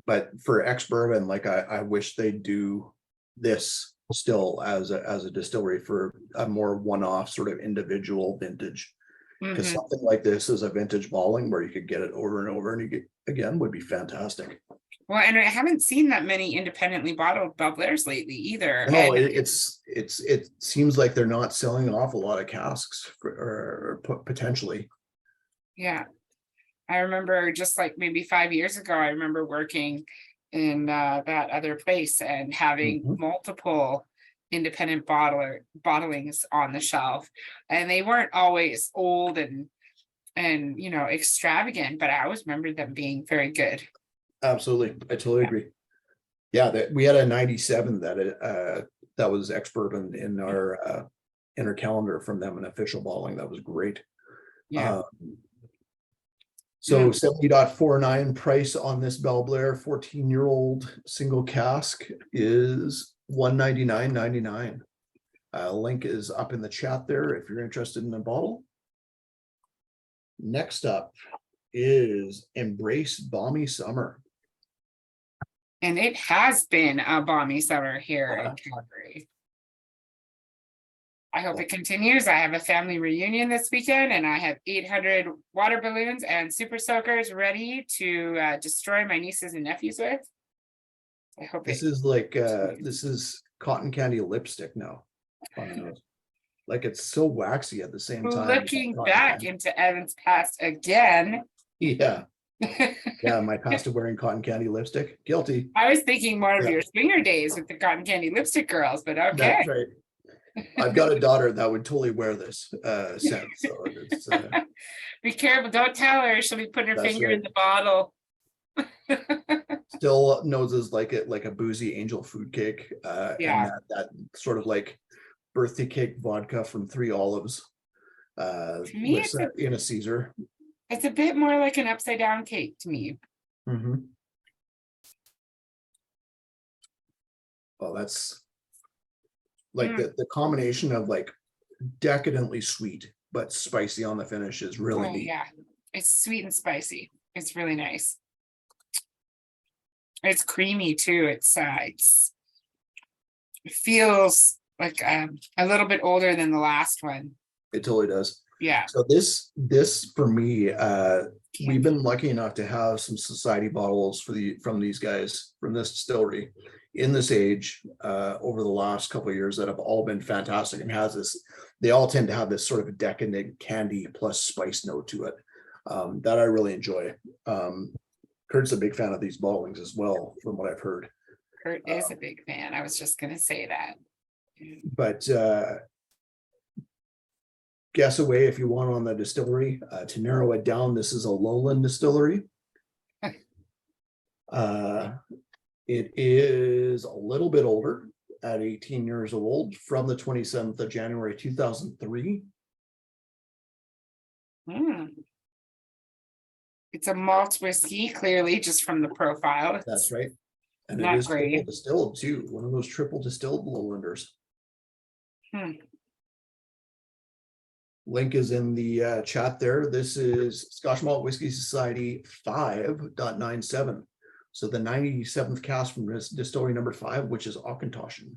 But for ex-bourbon, like I wish they'd do this still as a distillery for a more one-off sort of individual vintage. Because something like this is a vintage bottling where you could get it over and over, and you get again would be fantastic. Well, and I haven't seen that many independently bottled Belle Blairs lately either. No, And it seems like they're not selling off a lot of casks or potentially. yeah, I remember just like maybe 5 years ago, I remember working in that other place and having multiple independent bottlings on the shelf, and they weren't always old and extravagant, but I always remember them being very good. Absolutely, I totally agree. Yeah, we had a 97 that was ex-bourbon in our calendar from them, an official bottling. That was great. Yeah. So 70.49 price on this Belle Blair 14-year-old single cask is $199.99. Link is up in the chat there if you're interested in a bottle. Next up is Embrace Balmy Summer. And it has been a balmy summer here in Calgary. I hope it continues. I have a family reunion this weekend, and I have 800 water balloons and super soakers ready to destroy my nieces and nephews with. I hope this is like this is cotton candy lipstick now. Like it's so waxy at the same time. Looking back into Evan's past again. Yeah. Yeah, my past of wearing cotton candy lipstick. Guilty. I was thinking more of your swinger days with the cotton candy lipstick girls, but okay. That's right. I've got a daughter that would totally wear this scent. So it's, be careful, don't tell her, she'll be putting her finger in the bottle. Still noses like a boozy angel food cake. And that sort of like birthday cake vodka from 3 Olives. To me, in a Caesar. It's a bit more like an upside down cake to me. Well, that's like the combination of like decadently sweet but spicy on the finish is really neat. Yeah, it's sweet and spicy. It's really nice. It's creamy too. It feels like a little bit older than the last one. It totally does. Yeah. So this for me, we've been lucky enough to have some society bottles from these guys from this distillery in this age over the last couple of years that have all been fantastic, and they all tend to have this sort of decadent candy plus spice note to it that I really enjoy. Kurt's a big fan of these bottlings as well, from what I've heard. Kurt is a big fan. I was just going to say that. But guess away if you want on the distillery. To narrow it down, this is a lowland distillery. It is a little bit older. at 18 years old from the 27th of January 2003. It's a malt whiskey, clearly, just from the profile. That's right. And it Not is triple great. distilled too, one of those triple distilled lowlanders. Link is in the chat there. This is Scotch Malt Whiskey Society 5.97. So the 97th cask from this distillery number 5, which is Auchentoshan.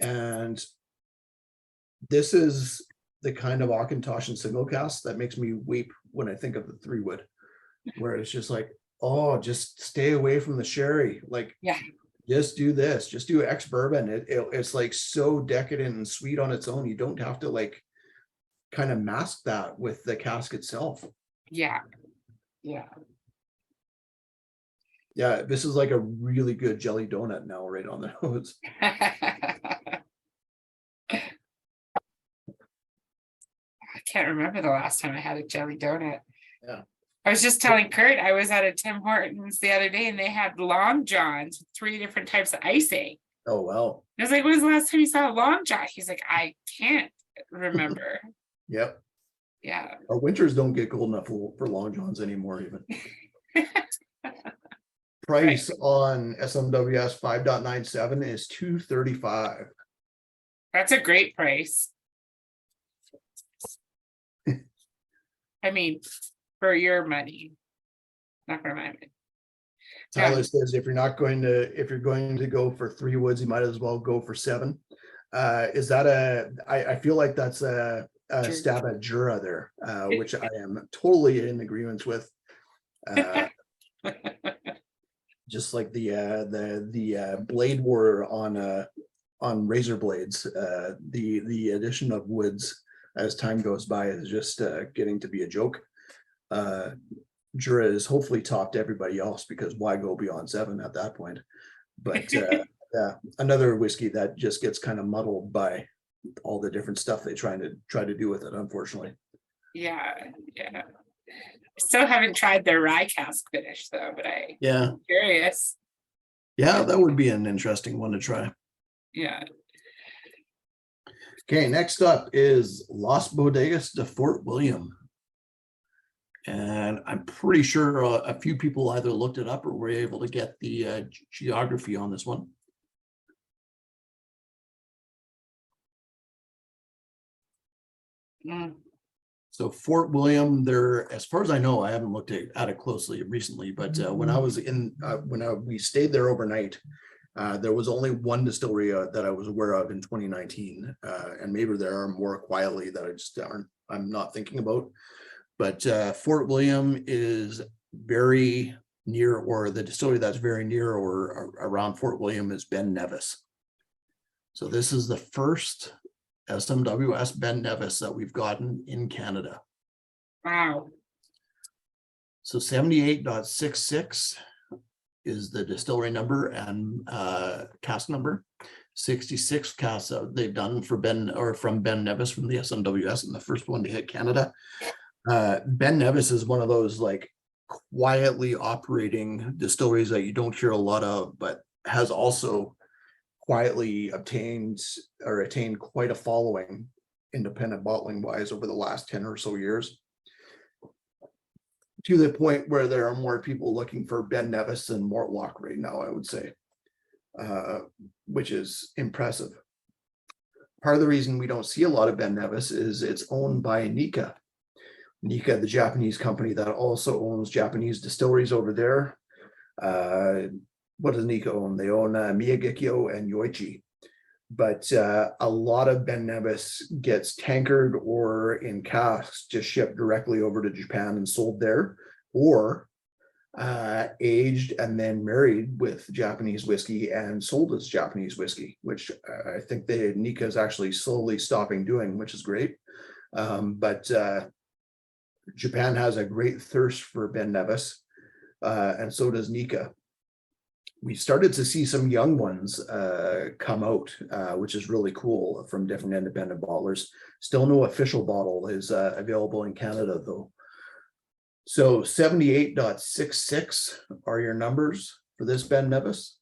And this is the kind of Auchentoshan single cask that makes me weep when I think of the 3-wood, where it's just like, oh, just stay away from the sherry. Like, Yeah. Just do this, just do X bourbon. It's like so decadent and sweet on its own. You don't have to like kind of mask that with the cask itself. Yeah. Yeah. Yeah, this is like a really good jelly donut now, right on the nose. I can't remember the last time I had a jelly donut. Yeah. I was just telling Kurt, I was at a Tim Hortons the other day and they had Long Johns with 3 different types of icing. Oh, wow. I was like, when was the last time you saw a Long John? He's like, I can't remember. Yep. Yeah. Our winters don't get cold enough for Long Johns anymore even. Price on SMWS 5.97 is $2.35. That's a great price. I mean, for your money, not for my money. Tyler says if you're going to go for 3 woods, you might as well go for 7. Is that I feel like that's a stab at Jura there, which I am totally in agreement with. Just like the blade war on razor blades, the addition of woods as time goes by is just getting to be a joke. Jura is hopefully topped everybody else, because why go beyond 7 at that point? But yeah, another whiskey that just gets kind of muddled by all the different stuff they try to do with it, unfortunately. Yeah. Still haven't tried their rye cask finish though, but I'm curious. Yeah, that would be an interesting one to try. Yeah. Okay, next up is Las Bodegas de Fort William. And I'm pretty sure a few people either looked it up or were able to get the geography on this one. So Fort William, there, as far as I know, I haven't looked at it closely recently, but when I was we stayed there overnight, there was only one distillery that I was aware of in 2019, and maybe there are more quietly that I'm not thinking about. But Fort William is very near, or the distillery that's very near or around Fort William is Ben Nevis. So this is the first SMWS Ben Nevis that we've gotten in Canada. Wow. So 78.66 is the distillery number and cask number. 66 casks they've done for from Ben Nevis from the SMWS, and the first one to hit Canada. Ben Nevis is one of those like quietly operating distilleries that you don't hear a lot of, but has also quietly attained quite a following independent bottling wise over the last 10 or so years, to the point where there are more people looking for Ben Nevis than Mortlock right now, I would say, which is impressive. Part of the reason we don't see a lot of Ben Nevis is it's owned by Nikka, the Japanese company that also owns Japanese distilleries over there. What does Nikka own? They own Miyagikyo and Yoichi. But a lot of Ben Nevis gets tankered or in casks just shipped directly over to Japan and sold there, or aged and then married with Japanese whiskey and sold as Japanese whiskey, which I think Nikka is actually slowly stopping doing, which is great. But Japan has a great thirst for Ben Nevis, and so does Nikka. We started to see some young ones come out, which is really cool, from different independent bottlers. Still no official bottle is available in Canada though. So 78.66 are your numbers for this Ben Nevis.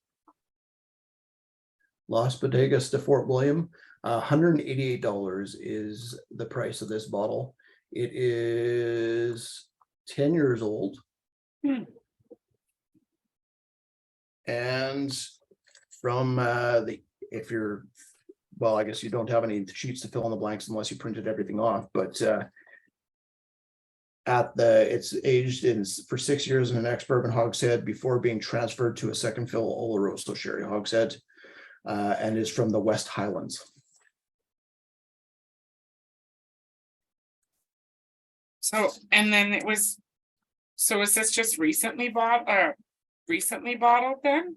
Las Bodegas de Fort William, $188 is the price of this bottle. It is 10 years old. Hmm. And from if you're, well, I guess you don't have any sheets to fill in the blanks unless you printed everything off, but it's aged for 6 years in an ex-bourbon hogshead before being transferred to a second fill Oloroso sherry hogshead, and is from the West Highlands. So, and then was this just recently bottled then?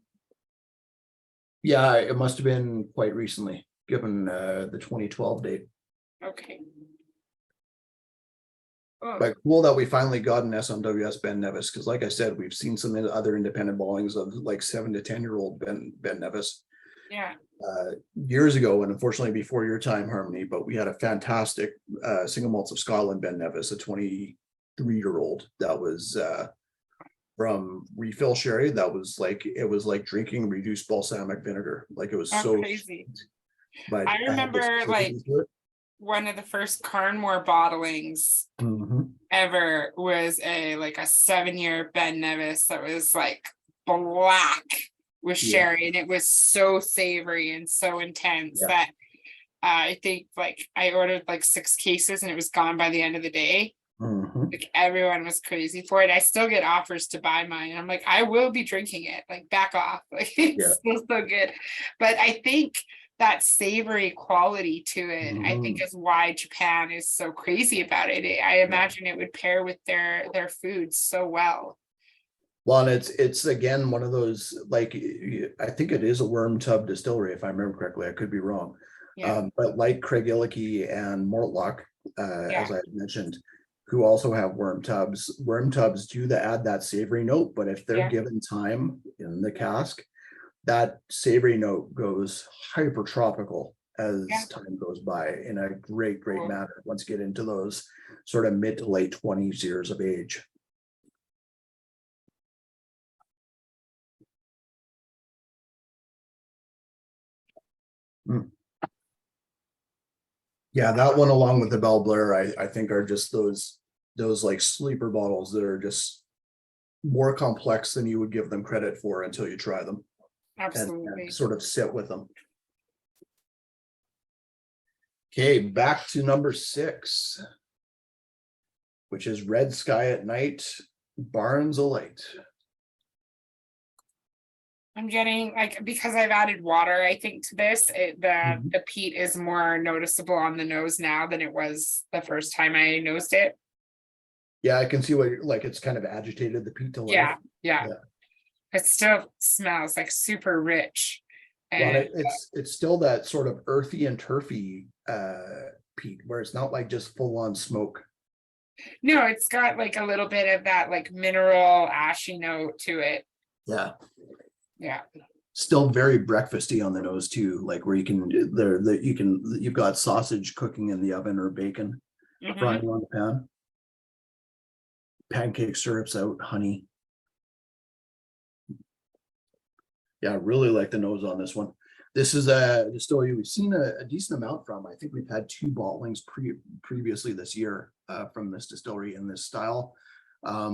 Yeah, it must have been quite recently, given the 2012 date. Okay. Oh, But cool that we finally got an SMWS Ben Nevis, because like I said, we've seen some other independent bottlings of like 7 to 10-year-old Ben Nevis yeah. Years ago, and unfortunately before your time, Harmony, but we had a fantastic single malts of Scotland Ben Nevis, a 23-year-old that was from refill sherry. That was like, it was like drinking reduced balsamic vinegar. Like it was Oh, so crazy. But I remember like one of the first Carnmore bottlings ever was a 7-year Ben Nevis that was like black with sherry, and it was so savory and so intense that I think like I ordered like 6 cases and it was gone by the end of the day. Like everyone was crazy for it. I still get offers to buy mine. I'm like, I will be drinking it. Like, back off. Like, it's still so good. But I think that savory quality to it, I think, is why Japan is so crazy about it. I imagine it would pair with their food so well. Well, and it's again one of those, like, I think it is a worm tub distillery, if I remember correctly. I could be wrong. But like Craig Illicky and Mortlock, as I mentioned, who also have worm tubs do add that savory note, but if they're given time in the cask, that savory note goes hyper tropical as time goes by in a great manner once you get into those sort of mid to late 20s years of age. Yeah, that one along with the Belle Blair, I think are just those like sleeper bottles that are just more complex than you would give them credit for until you try them. Absolutely. And sort of sit with them. Okay, back to number 6, which is Red Sky at Night, Barnes Alight. I'm getting like, because I've added water, I think, to this, the peat is more noticeable on the nose now than it was the first time I nosed it. Yeah, I can see what you're like. It's kind of agitated the peat to life. Yeah. It still smells like super rich. And well, it's still that sort of earthy and turfy peat, where it's not like just full on smoke. No, it's got like a little bit of that like mineral ashy note to it. Yeah. Still very breakfasty on the nose too, like where you can you've got sausage cooking in the oven or bacon frying on the pan. Pancake syrups out, honey. Yeah, I really like the nose on this one. This is a distillery we've seen a decent amount from. I think we've had 2 bottlings previously this year from this distillery in this style.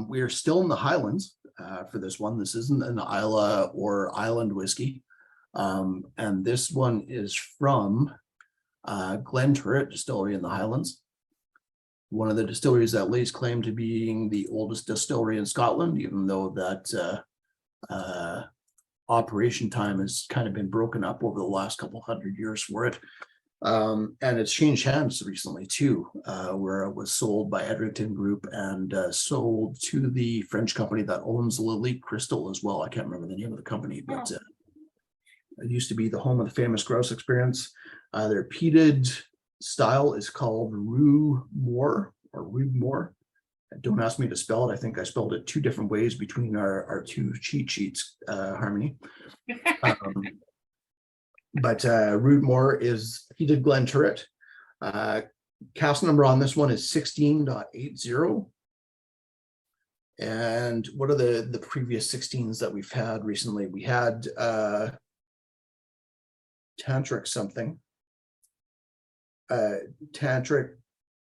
We are still in the Highlands for this one. This isn't an Isla or Island whiskey. And this one is from Glenturret Distillery in the Highlands. One of the distilleries that lays claim to being the oldest distillery in Scotland, even though that operation time has kind of been broken up over the last couple 100 years for it. And it's changed hands recently too, where it was sold by Edrington Group and sold to the French company that owns Lilly Crystal as well. I can't remember the name of the company, but it used to be the home of the famous grouse experience. Their peated style is called Rue Moore. Don't ask me to spell it. I think I spelled it 2 different ways between our 2 cheat sheets, Harmony. But Root Moore is peated Glenturret. Cask number on this one is 16.80. And what are the previous 16s that we've had recently? We had tantric something. Tantric,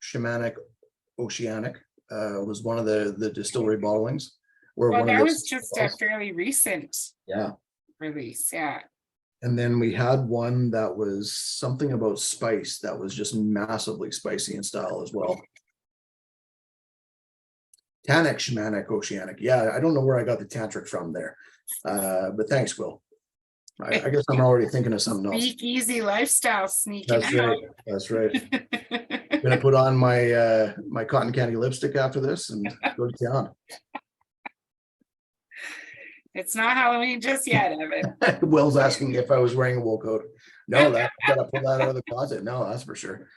shamanic, oceanic was one of the distillery bottlings. Or Well, one of that those was just a fairly recent yeah. release, yeah. And then we had one that was something about spice that was just massively spicy in style as well. Tannic, shamanic, oceanic. Yeah, I don't know where I got the tantric from there. But thanks, Will. I guess I'm already thinking of something else. Speak easy lifestyle sneaking That's out. right. That's right. I'm gonna put on my my cotton candy lipstick after this and go to town. It's not Halloween just yet, Evan. Will's asking if I was wearing a wool coat. No, that gotta pull that out of the closet. No, that's for sure.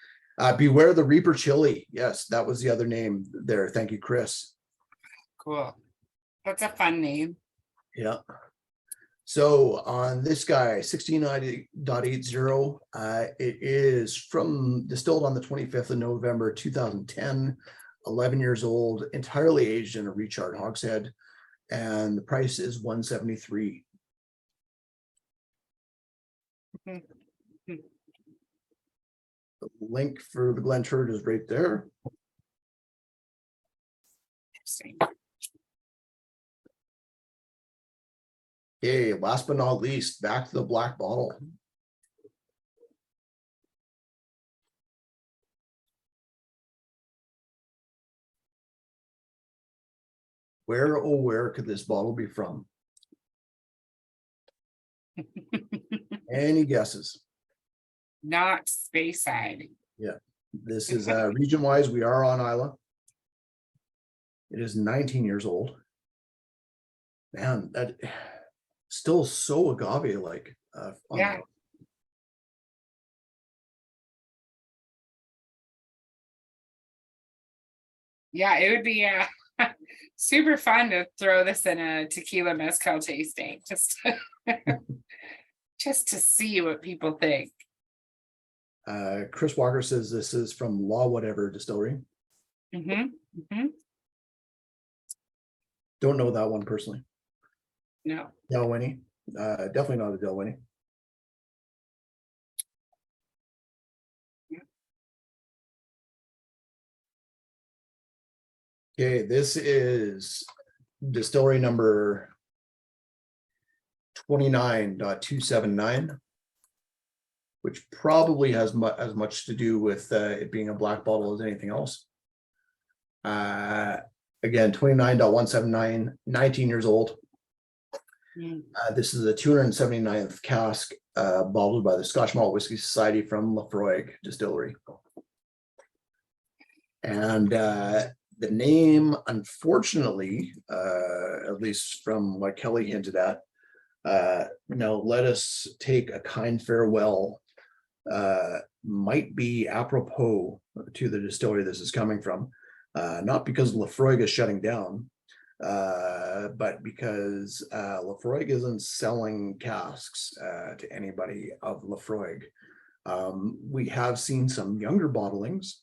Beware the Reaper chili. Yes, that was the other name there. Thank you, Chris. Cool. That's a fun name. Yeah. So on this guy, 16.80, it is from distilled on the 25th of November, 2010, 11 years old, entirely aged in a recharred hogshead. And the price is $173. Mhm. The link for the Glenturd is right there. Interesting. Okay, last but not least, back to the black bottle. Where, oh, where could this bottle be from? Any guesses? Not Speyside. This is region-wise, we are on Isla. It is 19 years old. Man, that still so agave-like. Yeah. Yeah, it would be super fun to throw this in a tequila mezcal tasting, just to see what people think. Chris Walker says this is from Law Whatever Distillery. Don't know that one personally. No. Delwhinnie. Definitely not a Delwhinnie. Okay, this is distillery number 29.279, which probably has as much to do with it being a black bottle as anything else. Again, 29.179, 19 years old. This is a 279th cask bottled by the Scotch Malt Whisky Society from Lafroig Distillery. And the name, unfortunately, at least from what Kelly hinted at, let us take a kind farewell, might be apropos to the distillery this is coming from, not because Lafroig is shutting down, but because Lafroig isn't selling casks to anybody of Lafroig. We have seen some younger bottlings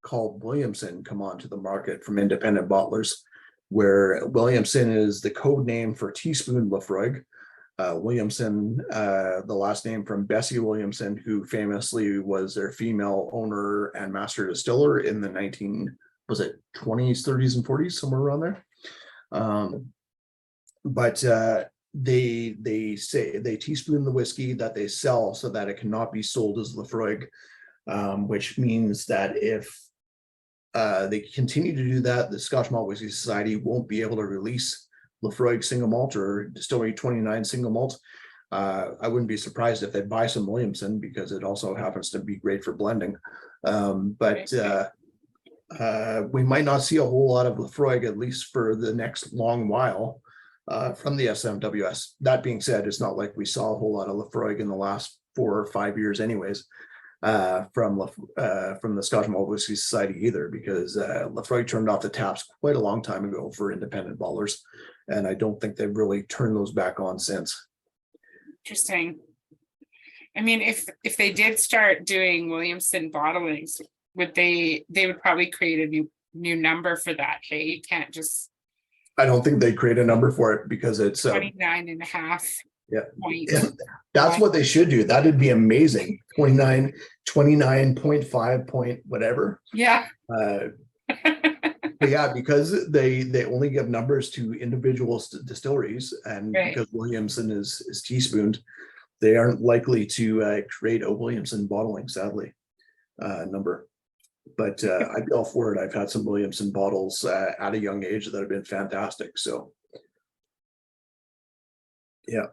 called Williamson come onto the market from independent bottlers, where Williamson is the code name for Teaspoon Lafroig. Williamson, the last name from Bessie Williamson, who famously was their female owner and master distiller in the 20s, 30s and 40s, somewhere around there. But they say they teaspoon the whiskey that they sell so that it cannot be sold as Lafroig, which means that if they continue to do that, the Scotch Malt Whisky Society won't be able to release Lafroig single malt or Distillery 29 single malt. I wouldn't be surprised if they buy some Williamson because it also happens to be great for blending. But we might not see a whole lot of Lafroig, at least for the next long while, from the SMWS. That being said, it's not like we saw a whole lot of Lafroig in the last 4 or 5 years anyways, from the Scotch Malt Whisky Society either, because Lafroig turned off the taps quite a long time ago for independent bottlers, and I don't think they've really turned those back on since. Interesting. I mean, if they did start doing Williamson bottlings, they would probably create a new number for that. Hey, you can't just. I don't think they create a number for it because it's 29 and a half. Yeah. point. Yeah, that's what they should do. That'd be amazing. 29.5 point whatever. Yeah. But yeah, because they only give numbers to individual distilleries, and Right. because Williamson is teaspooned, they aren't likely to create a Williamson bottling, sadly, number. But I'd be all for it. I've had some Williamson bottles at a young age that have been fantastic. So yeah.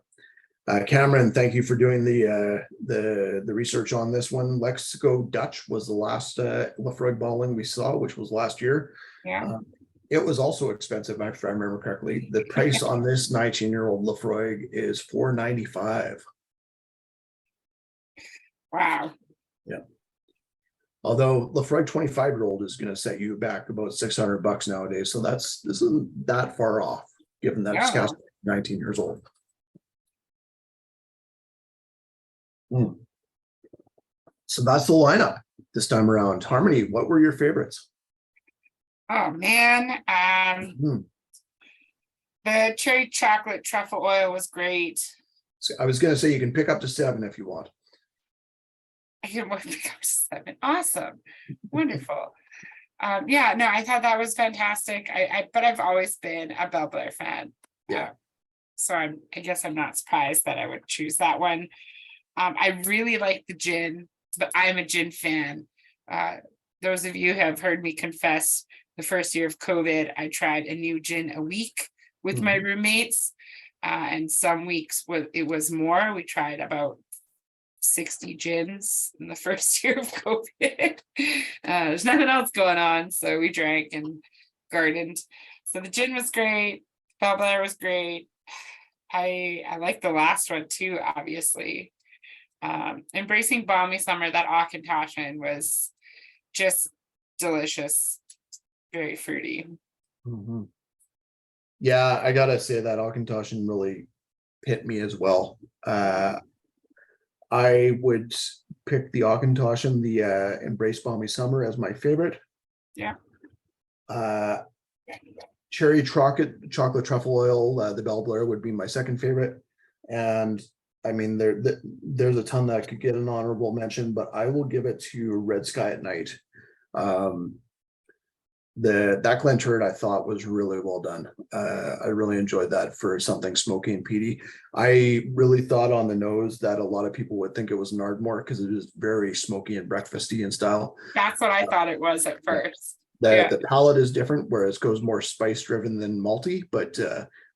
Cameron, thank you for doing the research on this one. Lexico Dutch was the last Lefroy bottling we saw, which was last year. Yeah. It was also expensive, if I remember correctly. The price on this 19-year-old Lefroy is $4.95. Wow. Yeah. Although Lefroy 25-year-old is going to set you back about $600 nowadays, so this isn't that far off, given that it's cast 19 years old. So that's the lineup this time around. Harmony, what were your favorites? Oh man, the cherry chocolate truffle oil was great. So I was going to say you can pick up to 7 if you want. I can pick up to 7. Awesome, wonderful. Yeah, no, I thought that was fantastic. But I've always been a Belle Blair fan. Yeah. So I guess I'm not surprised that I would choose that one. I really like the gin, but I'm a gin fan. Those of you who have heard me confess, the first year of COVID, I tried a new gin a week with my roommates. And some weeks it was more. We tried about 60 gins in the first year of COVID. There's nothing else going on, so we drank and gardened. So the gin was great. Belle Blair was great. I like the last one too, obviously. Embracing Balmy Summer, that Auchentoshan was just delicious, very fruity. Yeah, I gotta say that Auchentoshan really hit me as well. I would pick the Auchentoshan, the Embrace Balmy Summer, as my favorite. Yeah. Cherry chocolate truffle oil, the Belle Blair would be my second favorite. And I mean, there's a ton that could get an honorable mention, but I will give it to Red Sky at Night. That Glenturret I thought was really well done. I really enjoyed that for something smoky and peaty. I really thought on the nose that a lot of people would think it was an Ardmore because it is very smoky and breakfasty in style. That's what I thought it was at first. The palate is different, whereas it goes more spice driven than malty, but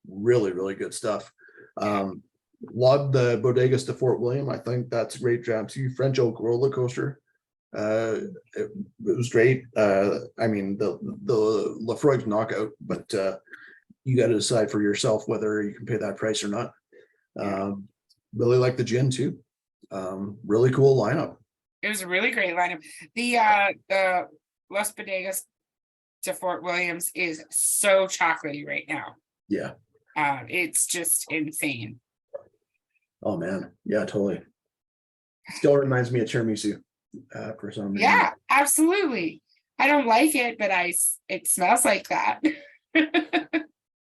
really, really good stuff. Loved the Bodegas de Fort William. I think that's a great job too. French Oak Roller Coaster. It was great. I mean, the Lefroy's knockout, but you got to decide for yourself whether you can pay that price or not. Really like the gin too. Really cool lineup. It was a really great lineup. The Los Bodegas de Fort Williams is so chocolatey right now. Yeah. It's just insane. Oh man, yeah, totally. Still reminds me of tiramisu. For some reason. Yeah, absolutely. I don't like it, but it smells like that.